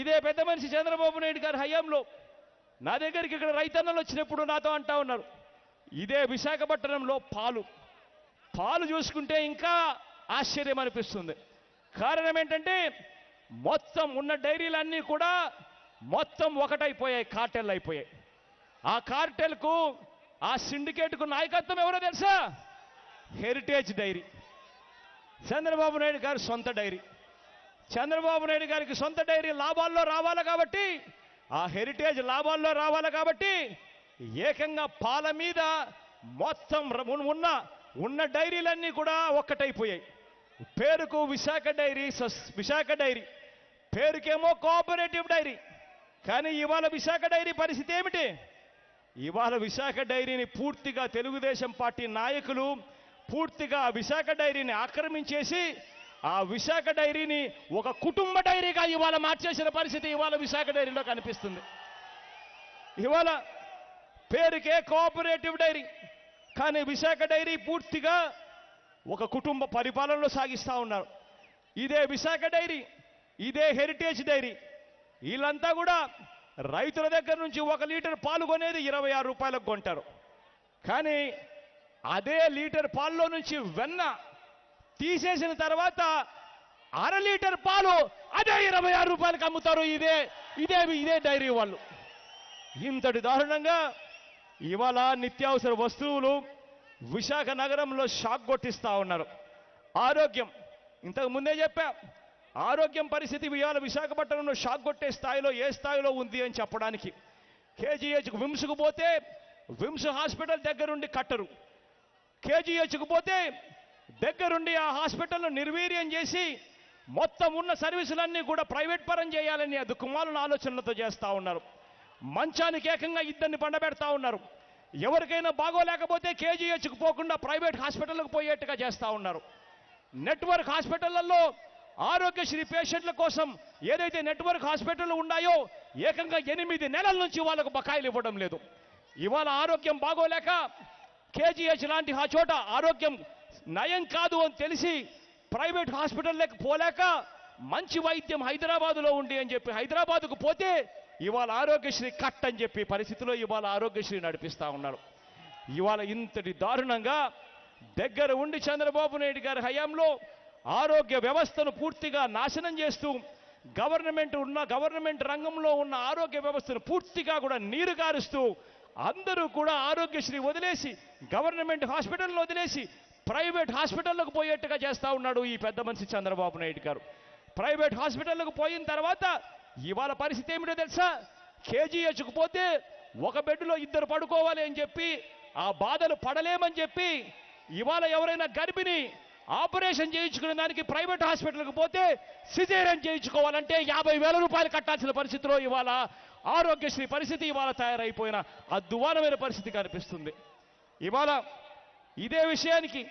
ఇదే పెద్ద మనిషి చంద్రబాబు నాయుడు గారి హయాంలో నా దగ్గరికి ఇక్కడ రైతన్నలు వచ్చినప్పుడు నాతో అంటా ఉన్నారు, ఇదే విశాఖపట్నంలో పాలు చూసుకుంటే ఇంకా ఆశ్చర్యం అనిపిస్తుంది. కారణం ఏంటంటే మొత్తం ఉన్న డైరీలన్నీ కూడా మొత్తం ఒకటైపోయాయి, కార్టెల్ అయిపోయాయి. ఆ కార్టెల్కు ఆ సిండికేట్కు నాయకత్వం ఎవరో తెలుసా? హెరిటేజ్ డైరీ, చంద్రబాబు నాయుడు గారి సొంత డైరీ. చంద్రబాబు నాయుడు గారికి సొంత డైరీ లాభాల్లో రావాలి కాబట్టి, ఆ హెరిటేజ్ లాభాల్లో రావాలి కాబట్టి ఏకంగా పాల మీద మొత్తం ఉన్న డైరీలన్నీ కూడా ఒక్కటైపోయాయి. పేరుకు విశాఖ డైరీ, పేరుకేమో కోఆపరేటివ్ డైరీ. కానీ ఇవాళ విశాఖ డైరీ పరిస్థితి ఏమిటి? ఇవాళ విశాఖ డైరీని పూర్తిగా తెలుగుదేశం పార్టీ నాయకులు పూర్తిగా విశాఖ డైరీని ఆక్రమించేసి ఆ విశాఖ డైరీని ఒక కుటుంబ డైరీగా ఇవాళ మార్చేసిన పరిస్థితి ఇవాళ విశాఖ డైరీలో కనిపిస్తుంది. ఇవాళ పేరుకే కోఆపరేటివ్ డైరీ, కానీ విశాఖ డైరీ పూర్తిగా ఒక కుటుంబ పరిపాలనలో సాగిస్తూ ఉన్నారు. ఇదే విశాఖ డైరీ, ఇదే హెరిటేజ్ డైరీ, వీళ్ళంతా కూడా రైతుల దగ్గర నుంచి 1 లీటర్ పాలు కొనేది 26 రూపాయలకు కొంటారు. కానీ అదే లీటర్ పాల్లో నుంచి వెన్న తీసేసిన తర్వాత 1/2 లీటర్ పాలు అదే 26 రూపాయలకు అమ్ముతారు. ఇదే డైరీ వాళ్ళు. ఇంతటి దారుణంగా ఇవాళ నిత్యావసర వస్తువులు విశాఖ నగరంలో షాక్ కొట్టిస్తా ఉన్నారు. ఆరోగ్యం, ఇంతకు ముందే చెప్పా, ఆరోగ్యం పరిస్థితి ఇవాళ విశాఖపట్నంలో షాక్ కొట్టే స్థాయిలో ఏ స్థాయిలో ఉంది అని చెప్పడానికి కేజీహెచ్కు విమ్స్కు పోతే విమ్స్ హాస్పిటల్ దగ్గరుండి కట్టరు, కేజీహెచ్కు పోతే దగ్గరుండి ఆ హాస్పిటల్ను నిర్వీర్యం చేసి మొత్తం ఉన్న సర్వీసులన్నీ కూడా ప్రైవేట్ పరం చేయాలని అది కుమారుల ఆలోచనలతో చేస్తూ ఉన్నారు. మంచానికి ఏకంగా ఇద్దరిని పండబెడతా ఉన్నారు. ఎవరికైనా బాగోలేకపోతే కేజీహెచ్కు పోకుండా ప్రైవేట్ హాస్పిటల్కు పోయేట్టుగా చేస్తూ ఉన్నారు. నెట్వర్క్ హాస్పిటళ్లలో ఆరోగ్యశ్రీ పేషెంట్ల కోసం ఏదైతే నెట్వర్క్ హాస్పిటల్ ఉన్నాయో ఏకంగా 8 నెలల నుంచి వాళ్ళకు బకాయిలు ఇవ్వడం లేదు. ఇవాళ ఆరోగ్యం బాగోలేక కేజీహెచ్ లాంటి ఆ చోట ఆరోగ్యం నయం కాదు అని తెలిసి ప్రైవేట్ హాస్పిటల్లోకి పోలేక మంచి వైద్యం హైదరాబాదులో ఉంది అని చెప్పి హైదరాబాదుకు పోతే ఇవాళ ఆరోగ్యశ్రీ కట్ అని చెప్పి పరిస్థితిలో ఇవాళ ఆరోగ్యశ్రీ నడిపిస్తూ ఉన్నారు. ఇవాళ ఇంతటి దారుణంగా దగ్గర ఉండి చంద్రబాబు నాయుడు గారి హయాంలో ఆరోగ్య వ్యవస్థను పూర్తిగా నాశనం చేస్తూ గవర్నమెంట్ రంగంలో ఉన్న ఆరోగ్య వ్యవస్థను పూర్తిగా కూడా నీరు కారుస్తూ అందరూ కూడా ఆరోగ్యశ్రీ వదిలేసి గవర్నమెంట్ హాస్పిటల్ను వదిలేసి ప్రైవేట్ హాస్పిటల్లకు పోయేట్టుగా చేస్తూ ఉన్నాడు ఈ పెద్ద మనిషి చంద్రబాబు నాయుడు గారు. ప్రైవేట్ హాస్పిటల్లకు పోయిన తర్వాత ఇవాళ పరిస్థితి ఏమిటో తెలుసా? కేజీహెచ్కు పోతే ఒక బెడ్లో 2 పడుకోవాలి అని చెప్పి ఆ బాధలు పడలేమని చెప్పి ఇవాళ ఎవరైనా గర్భిణి ఆపరేషన్ చేయించుకునే దానికి ప్రైవేట్ హాస్పిటల్కి పోతే సిజేరియన్ చేయించుకోవాలంటే 50,000 రూపాయలు కట్టాల్సిన పరిస్థితిలో ఇవాళ ఆరోగ్యశ్రీ పరిస్థితి ఇవాళ తయారైపోయిన అద్వానమైన పరిస్థితి కనిపిస్తుంది. ఇవాళ ఇదే విషయానికి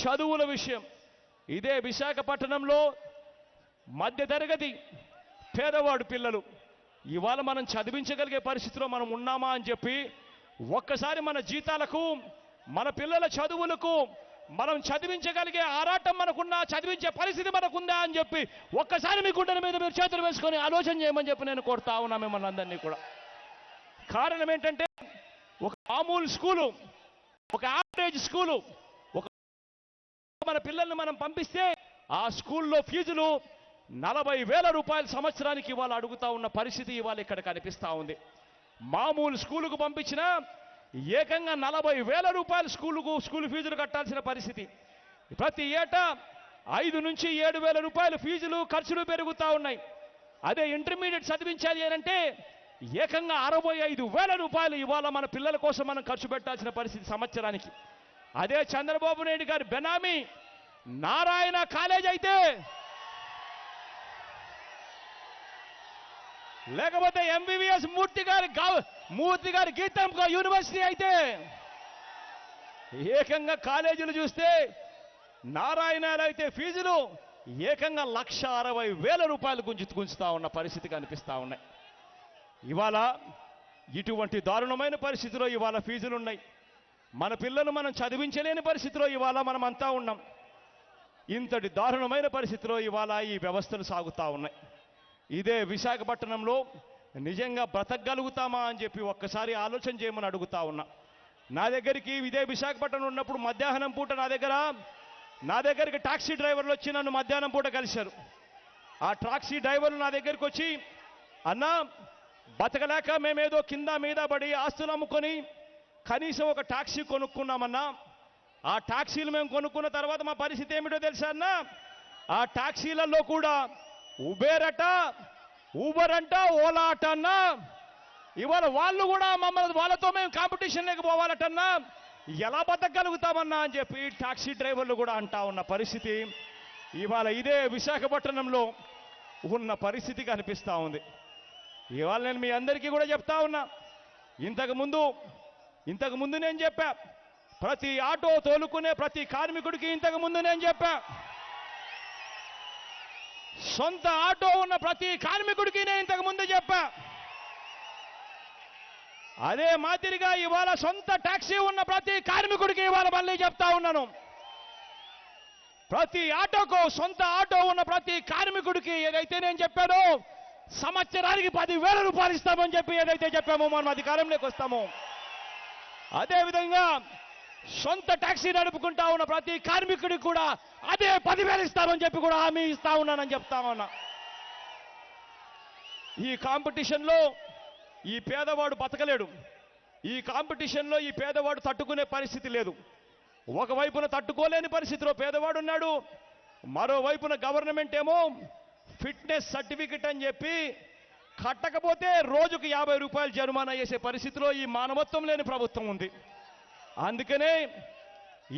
చదువుల విషయం, ఇదే విశాఖపట్నంలో మధ్యతరగతి పేదవాడు పిల్లలు ఇవాళ మనం చదివించగలిగే పరిస్థితిలో మనం ఉన్నామా అని చెప్పి ఒక్కసారి మన జీతాలకు మన పిల్లల చదువులకు మనం చదివించగలిగే ఆరాటం మనకున్నా, చదివించే పరిస్థితి మనకుందా అని చెప్పి ఒక్కసారి మీ గుండెల మీద మీరు చేతులు వేసుకొని ఆలోచన చేయమని చెప్పి నేను కోరుతా ఉన్నా మిమ్మల్ని అందరినీ కూడా. కారణం ఏంటంటే ఒక మామూలు స్కూలు, ఒక యావరేజ్ స్కూలు, ఒక మన పిల్లల్ని మనం పంపిస్తే ఆ స్కూల్లో ఫీజులు 40,000 రూపాయల సంవత్సరానికి ఇవాళ అడుగుతా ఉన్న పరిస్థితి ఇవాళ ఇక్కడ కనిపిస్తూ ఉంది. మామూలు స్కూలుకు పంపించినా ఏకంగా 40,000 రూపాయల స్కూల్ ఫీజులు కట్టాల్సిన పరిస్థితి. ప్రతి ఏటా 5 నుంచి 7,000 రూపాయల ఫీజులు ఖర్చులు పెరుగుతూ ఉన్నాయి. అదే ఇంటర్మీడియట్ చదివించాలి అంటే ఏకంగా 65,000 రూపాయలు ఇవాళ మన పిల్లల కోసం మనం ఖర్చు పెట్టాల్సిన పరిస్థితి సంవత్సరానికి. అదే చంద్రబాబు నాయుడు గారి బెనామీ నారాయణ కాలేజ్ అయితే, లేకపోతే ఎంబీబీఎస్ మూర్తి గారి గీతం యూనివర్సిటీ అయితే ఏకంగా కాలేజీలు చూస్తే నారాయణాలు అయితే ఫీజులు ఏకంగా 1,60,000 రూపాయలు గుంజుతా ఉన్న పరిస్థితి కనిపిస్తా ఉన్నాయి. ఇవాళ ఇటువంటి దారుణమైన పరిస్థితిలో ఇవాళ ఫీజులు ఉన్నాయి. మన పిల్లలు మనం చదివించలేని పరిస్థితిలో ఇవాళ మనం అంతా ఉన్నాం. ఇంతటి దారుణమైన పరిస్థితిలో ఇవాళ ఈ వ్యవస్థలు సాగుతూ ఉన్నాయి. ఇదే విశాఖపట్నంలో నిజంగా బ్రతకగలుగుతామా అని చెప్పి ఒక్కసారి ఆలోచన చేయమని అడుగుతా ఉన్నా. నా దగ్గరికి ఇదే విశాఖపట్నం ఉన్నప్పుడు మధ్యాహ్నం పూట నా దగ్గరికి టాక్సీ డ్రైవర్లు వచ్చి నన్ను మధ్యాహ్నం పూట కలిశారు. ఆ టాక్సీ డ్రైవర్లు నా దగ్గరికి వచ్చి, అన్నా బతకలేక మేమేదో కింద మీద పడి ఆస్తులు అమ్ముకొని కనీసం ఒక టాక్సీ కొనుక్కున్నామన్నా, ఆ టాక్సీలు మేము కొనుక్కున్న తర్వాత మా పరిస్థితి ఏమిటో తెలుసా అన్న, ఆ టాక్సీలలో కూడా ఊబర్ అంట, ఓలా అట అన్నా, ఇవాళ వాళ్ళు కూడా మమ్మల్ని వాళ్ళతో మేము కాంపిటీషన్లోకి పోవాలటన్నా, ఎలా బతకగలుగుతామన్నా అని చెప్పి టాక్సీ డ్రైవర్లు కూడా అంటా ఉన్న పరిస్థితి ఇవాళ ఇదే విశాఖపట్నంలో ఉన్న పరిస్థితి కనిపిస్తూ ఉంది. ఇవాళ నేను మీ అందరికీ కూడా చెప్తా ఉన్నా, ఇంతకుముందు నేను చెప్పా, ప్రతి ఆటో తోలుకునే ప్రతి కార్మికుడికి ఇంతకుముందు నేను చెప్పా, సొంత ఆటో ఉన్న ప్రతి కార్మికుడికి నేను ఇంతకుముందు చెప్పా. అదే మాదిరిగా ఇవాళ సొంత టాక్సీ ఉన్న ప్రతి కార్మికుడికి ఇవాళ మళ్ళీ చెప్తా ఉన్నాను, ప్రతి ఆటోకు సొంత ఆటో ఉన్న ప్రతి కార్మికుడికి ఏదైతే నేను చెప్పానో సంవత్సరానికి 10,000 రూపాయలు ఇస్తామని చెప్పి ఏదైతే చెప్పామో మనం అధికారంలోకి వస్తామో, అదేవిధంగా సొంత టాక్సీ నడుపుకుంటా ఉన్న ప్రతి కార్మికుడికి కూడా అదే 10,000 ఇస్తామని చెప్పి కూడా హామీ ఇస్తా ఉన్నానని చెప్తా ఉన్నా. ఈ కాంపిటీషన్లో ఈ పేదవాడు బతకలేడు. ఈ కాంపిటీషన్లో ఈ పేదవాడు తట్టుకునే పరిస్థితి లేదు. ఒకవైపున తట్టుకోలేని పరిస్థితిలో పేదవాడు ఉన్నాడు, మరోవైపున గవర్నమెంట్ ఏమో ఫిట్నెస్ సర్టిఫికెట్ అని చెప్పి కట్టకపోతే రోజుకు 50 రూపాయలు జరిమానా చేసే పరిస్థితిలో ఈ మానవత్వం లేని ప్రభుత్వం ఉంది. అందుకనే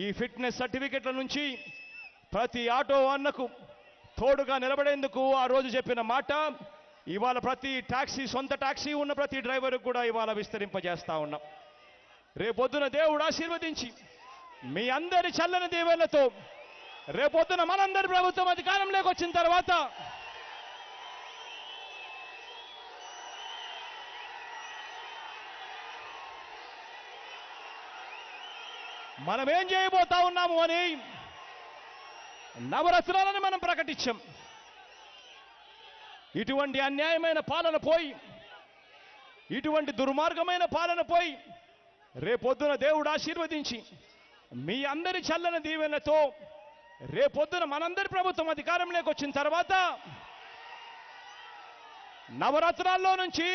ఈ ఫిట్నెస్ సర్టిఫికెట్ల నుంచి ప్రతి ఆటో అన్నకు తోడుగా నిలబడేందుకు ఆ రోజు చెప్పిన మాట ఇవాళ ప్రతి సొంత టాక్సీ ఉన్న ప్రతి డ్రైవర్కు కూడా ఇవాళ విస్తరింపజేస్తా ఉన్నాం. రేపొద్దున దేవుడు ఆశీర్వదించి మీ అందరి చల్లని దీవెనలతో రేపొద్దున మనందరి ప్రభుత్వం అధికారంలోకి వచ్చిన తర్వాత మనం ఏం చేయబోతా ఉన్నాము అని నవరత్నాలను మనం ప్రకటించాం. ఇటువంటి అన్యాయమైన పాలన పోయి, ఇటువంటి దుర్మార్గమైన పాలన పోయి రేపొద్దున దేవుడు ఆశీర్వదించి మీ అందరి చల్లని దీవెనలతో రేపొద్దున మనందరి ప్రభుత్వం అధికారంలోకి వచ్చిన తర్వాత నవరత్నాల్లో నుంచి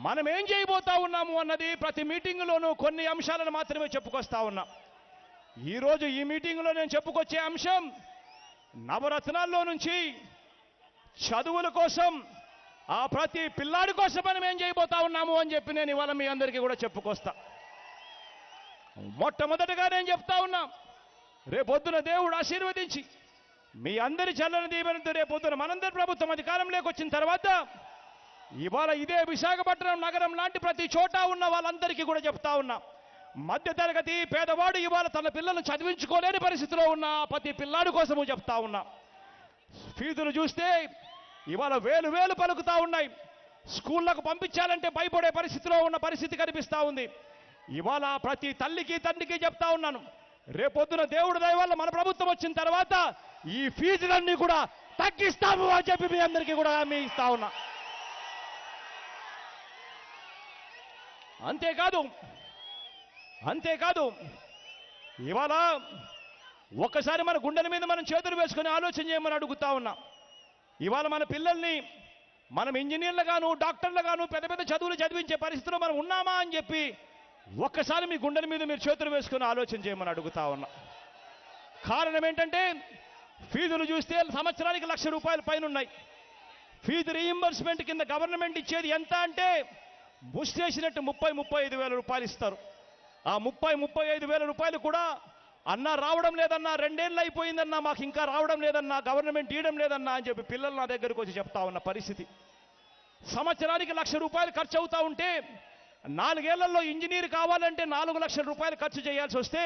మనం ఏం చేయబోతా ఉన్నాము అన్నది ప్రతి మీటింగులోనూ కొన్ని అంశాలను మాత్రమే చెప్పుకొస్తా ఉన్నా. ఈరోజు ఈ మీటింగులో నేను చెప్పుకొచ్చే అంశం నవరత్నాల్లో నుంచి చదువుల కోసం, ఆ ప్రతి పిల్లాడి కోసం మనం ఏం చేయబోతా ఉన్నాము అని చెప్పి నేను ఇవాళ మీ అందరికీ కూడా చెప్పుకొస్తా. మొట్టమొదటిగా నేను చెప్తా ఉన్నా, రేపొద్దున దేవుడు ఆశీర్వదించి మీ అందరి చల్లని దీవెనతో రేపొద్దున మనందరి ప్రభుత్వం అధికారంలోకి వచ్చిన తర్వాత ఇవాళ ఇదే విశాఖపట్నం నగరం లాంటి ప్రతి చోట ఉన్న వాళ్ళందరికీ కూడా చెప్తా ఉన్నా, మధ్యతరగతి పేదవాడు ఇవాళ తన పిల్లలను చదివించుకోలేని పరిస్థితిలో ఉన్న ప్రతి పిల్లాడి కోసము చెప్తా ఉన్నా. ఫీజులు చూస్తే ఇవాళ వేలు పలుకుతా ఉన్నాయి. స్కూళ్లకు పంపించాలంటే భయపడే పరిస్థితిలో ఉన్న పరిస్థితి కనిపిస్తా ఉంది. ఇవాళ ప్రతి తల్లికి తండ్రికి చెప్తా ఉన్నాను, రేపొద్దున దేవుడి దయ వల్ల మన ప్రభుత్వం వచ్చిన తర్వాత ఈ ఫీజులన్నీ కూడా తగ్గిస్తాము అని చెప్పి మీ అందరికీ కూడా హామీ ఇస్తా ఉన్నా. అంతేకాదు ఇవాళ ఒక్కసారి మన గుండెల మీద మనం చేతులు వేసుకొని ఆలోచన చేయమని అడుగుతా ఉన్నా. ఇవాళ మన పిల్లల్ని మనం ఇంజనీర్లుగాను డాక్టర్లుగాను పెద్ద పెద్ద చదువులు చదివించే పరిస్థితిలో మనం ఉన్నామా అని చెప్పి ఒక్కసారి మీ గుండెల మీద మీరు చేతులు వేసుకొని ఆలోచన చేయమని అడుగుతా ఉన్నా. కారణం ఏంటంటే ఫీజులు చూస్తే సంవత్సరానికి 1,00,000 రూపాయల పైన ఉన్నాయి. ఫీజు రీయింబర్స్మెంట్ కింద గవర్నమెంట్ ఇచ్చేది ఎంత అంటే ముష్టేసినట్టు 30-35 వేల రూపాయలు ఇస్తారు. ఆ 30-35 వేల రూపాయలు కూడా అన్నా రావడం లేదన్నా, 2 ఏళ్ళు అయిపోయిందన్నా, మాకు ఇంకా రావడం లేదన్నా, గవర్నమెంట్ ఇవ్వడం లేదన్నా అని చెప్పి పిల్లలు నా దగ్గరకు వచ్చి చెప్తా ఉన్న పరిస్థితి. సంవత్సరానికి 1,00,000 రూపాయలు ఖర్చు అవుతా ఉంటే 4 ఏళ్లలో ఇంజనీర్ కావాలంటే 4 లక్షల రూపాయలు ఖర్చు చేయాల్సి వస్తే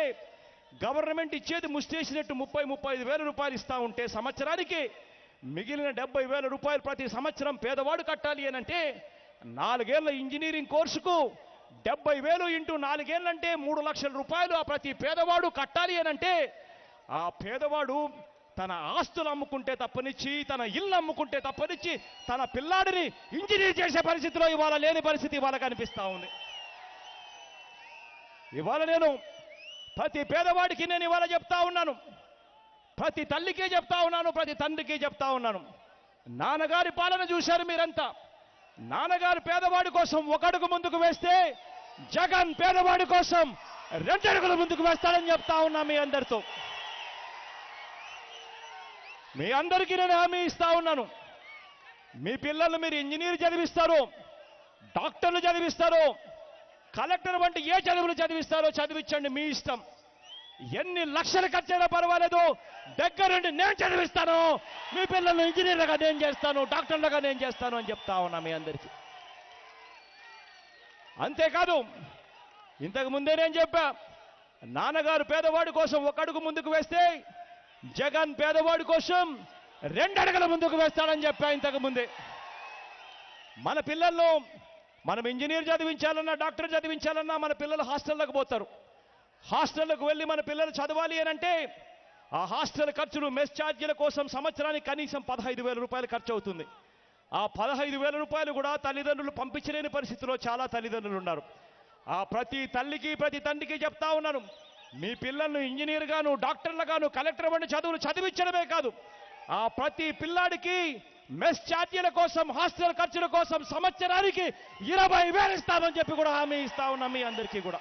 గవర్నమెంట్ ఇచ్చేది ముష్టేసినట్టు 30-35 వేల రూపాయలు ఇస్తా ఉంటే సంవత్సరానికి మిగిలిన 70 వేల రూపాయలు ప్రతి సంవత్సరం పేదవాడు కట్టాలి అని అంటే 4 ఏళ్ల ఇంజనీరింగ్ కోర్సుకు 70,000 ఇంటూ 4 ఏళ్ళంటే 3 లక్షల రూపాయలు ఆ ప్రతి పేదవాడు కట్టాలి అనంటే ఆ పేదవాడు తన ఆస్తులు అమ్ముకుంటే తప్పనిచ్చి, తన ఇల్లు అమ్ముకుంటే తప్పనిచ్చి, తన పిల్లాడిని ఇంజనీర్ చేసే పరిస్థితిలో ఇవాళ లేని పరిస్థితి ఇవాళ కనిపిస్తా ఉంది. ఇవాళ నేను ప్రతి పేదవాడికి నేను ఇవాళ చెప్తా ఉన్నాను, ప్రతి తల్లికి చెప్తా ఉన్నాను, ప్రతి తండ్రికి చెప్తా ఉన్నాను. నాన్నగారి పాలన చూశారు మీరంతా. నాన్నగారు పేదవాడి కోసం 1 అడుగు ముందుకు వేస్తే జగన్ పేదవాడి కోసం 2 అడుగులు ముందుకు వేస్తాడని చెప్తా ఉన్నా మీ అందరితో. మీ అందరికీ నేను హామీ ఇస్తా ఉన్నాను. మీ పిల్లలు మీరు ఇంజనీర్ చదివిస్తారు, డాక్టర్లు చదివిస్తారు, కలెక్టర్ వంటి ఏ చదువులు చదివిస్తారో చదివించండి, మీ ఇష్టం. ఎన్ని లక్షలు ఖర్చైనా పర్వాలేదు, దగ్గరుండి నేను చదివిస్తాను, మీ పిల్లల్ని ఇంజనీర్లుగా నేను చేస్తాను, డాక్టర్లుగా నేను చేస్తాను అని చెప్తా ఉన్నా మీ అందరికీ. అంతేకాదు, ఇంతకు ముందే నేను చెప్పా, నాన్నగారు పేదవాడి కోసం 1 అడుగు ముందుకు వేస్తే జగన్ పేదవాడి కోసం 2 అడుగుల ముందుకు వేస్తాడని చెప్పా ఇంతకు ముందే. మన పిల్లల్లో మనం ఇంజనీర్ చదివించాలన్నా, డాక్టర్ చదివించాలన్నా మన పిల్లలు హాస్టల్లోకి పోతారు. హాస్టల్లోకి వెళ్ళి మన పిల్లలు చదవాలి అనంటే ఆ హాస్టల్ ఖర్చులు, మెస్ ఛార్జీల కోసం సంవత్సరానికి కనీసం 15,000 రూపాయలు ఖర్చు అవుతుంది. ఆ 15,000 రూపాయలు కూడా తల్లిదండ్రులు పంపించలేని పరిస్థితిలో చాలా తల్లిదండ్రులు ఉన్నారు. ఆ ప్రతి తల్లికి, ప్రతి తండ్రికి చెప్తా ఉన్నాను, మీ పిల్లలను ఇంజనీర్గాను, డాక్టర్లుగాను, కలెక్టర్ వంటి చదువులు చదివించడమే కాదు, ఆ ప్రతి పిల్లాడికి మెస్ ఛార్జీల కోసం, హాస్టల్ ఖర్చుల కోసం సంవత్సరానికి 20,000 ఇస్తామని చెప్పి కూడా హామీ ఇస్తా ఉన్నాం మీ అందరికీ కూడా.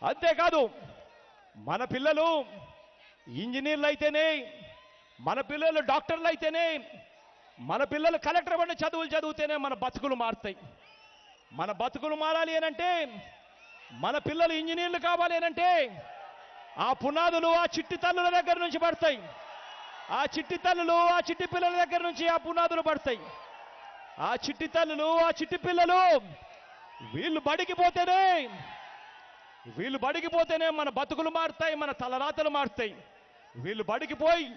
అంతేకాదు, మన పిల్లలు ఇంజనీర్లు అయితేనే, మన పిల్లలు డాక్టర్లు అయితేనే, మన పిల్లలు కలెక్టర్ వంటి చదువులు చదివితేనే మన బతుకులు మారుతాయి. మన బతుకులు మారాలి అనంటే, మన పిల్లలు ఇంజనీర్లు కావాలి అనంటే ఆ పునాదులు ఆ చిట్టి తల్లుల దగ్గర నుంచి పడతాయి. ఆ చిట్టి తల్లులు, ఆ చిట్టి పిల్లల దగ్గర నుంచి ఆ పునాదులు పడతాయి. ఆ చిట్టి తల్లులు, ఆ చిట్టి పిల్లలు వీళ్ళు బడికిపోతేనే మన బతుకులు మారుతాయి, మన తలరాతలు మారుతాయి. వీళ్ళు బడికిపోయి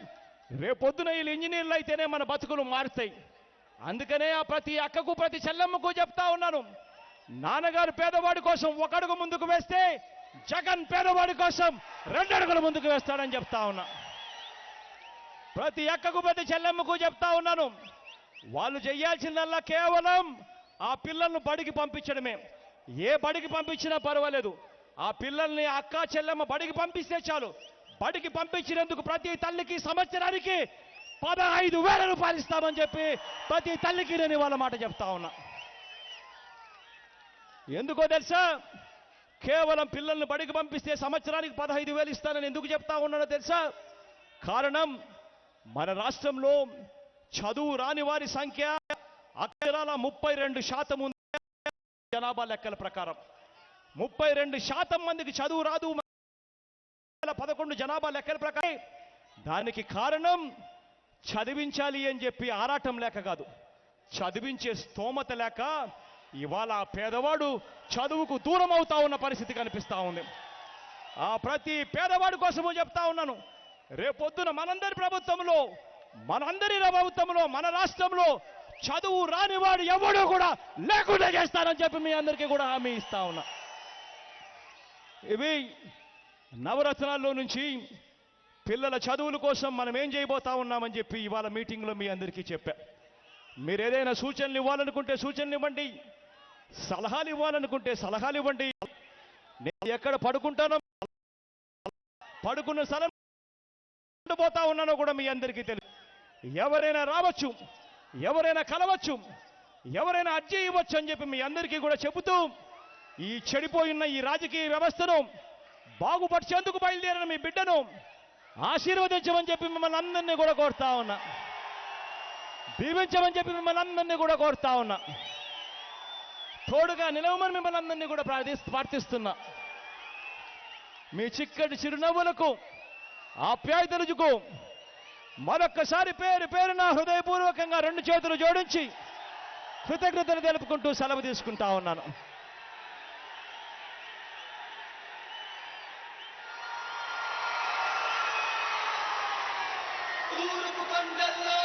రేపొద్దున వీళ్ళు ఇంజనీర్లు అయితేనే మన బతుకులు మారుతాయి. అందుకనే ఆ ప్రతి అక్కకు, ప్రతి చెల్లెమ్మకు చెప్తా ఉన్నాను, నాన్నగారు పేదవాడి కోసం 1 అడుగు ముందుకు వేస్తే జగన్ పేదవాడి కోసం 2 అడుగులు ముందుకు వేస్తాడని చెప్తా ఉన్నా. ప్రతి అక్కకు, ప్రతి చెల్లెమ్మకు చెప్తా ఉన్నాను, వాళ్ళు చేయాల్సిందల్లా కేవలం ఆ పిల్లలను బడికి పంపించడమే. ఏ బడికి పంపించినా పర్వాలేదు, ఆ పిల్లల్ని అక్క చెల్లెమ్మ బడికి పంపిస్తే చాలు. బడికి పంపించినందుకు ప్రతి తల్లికి సంవత్సరానికి 15,000 రూపాయలు ఇస్తామని చెప్పి ప్రతి తల్లికి నేను ఇవాళ మాట చెప్తా ఉన్నా. ఎందుకో తెలుసా? కేవలం పిల్లల్ని బడికి పంపిస్తే సంవత్సరానికి 15,000 ఇస్తానని ఎందుకు చెప్తా ఉన్నానో తెలుసా? కారణం, మన రాష్ట్రంలో చదువు రాని వారి సంఖ్య అక్షరాల 32% ఉంది. జనాభా లెక్కల ప్రకారం 32% మందికి చదువు రాదు 2011 జనాభా లెక్కల ప్రకారం. దానికి కారణం చదివించాలి అని చెప్పి ఆరాటం లేక కాదు, చదివించే స్తోమత లేక ఇవాళ పేదవాడు చదువుకు దూరం అవుతా ఉన్న పరిస్థితి కనిపిస్తా ఉంది. ఆ ప్రతి పేదవాడి కోసము చెప్తా ఉన్నాను, రేపొద్దున మనందరి ప్రభుత్వంలో, మన రాష్ట్రంలో చదువు రానివాడు ఎవడూ కూడా లేకుండా చేస్తానని చెప్పి మీ అందరికీ కూడా హామీ ఇస్తా ఉన్నా. ఇవి నవరత్నాల్లో నుంచి పిల్లల చదువుల కోసం మనం ఏం చేయబోతా ఉన్నామని చెప్పి ఇవాళ మీటింగ్లో మీ అందరికీ చెప్పా. మీరు ఏదైనా సూచనలు ఇవ్వాలనుకుంటే సూచనలు ఇవ్వండి, సలహాలు ఇవ్వాలనుకుంటే సలహాలు ఇవ్వండి. నేను ఎక్కడ పడుకుంటానో, పడుకున్న స్థలం పోతా ఉన్నానో కూడా మీ అందరికీ తెలుసు. ఎవరైనా రావచ్చు, ఎవరైనా కలవచ్చు, ఎవరైనా అర్జీ ఇవ్వచ్చు అని చెప్పి మీ అందరికీ కూడా చెబుతూ, ఈ చెడిపోయిన ఈ రాజకీయ వ్యవస్థను బాగుపరిచేందుకు బయలుదేరిన మీ బిడ్డను ఆశీర్వదించమని చెప్పి మిమ్మల్ని అందరినీ కూడా కోరుతా ఉన్నా, దీవించమని చెప్పి మిమ్మల్ని అందరినీ కూడా కోరుతా ఉన్నా, తోడుగా నిలవమని మిమ్మల్ని అందరినీ కూడా ప్రార్థిస్తున్నా. మీ చిక్కటి చిరునవ్వులకు, ఆప్యాయతలకు మరొక్కసారి పేరు పేరున హృదయపూర్వకంగా 2 చేతులు జోడించి కృతజ్ఞతలు తెలుపుకుంటూ సెలవు తీసుకుంటా ఉన్నాను. తూర్పు కొండల్లో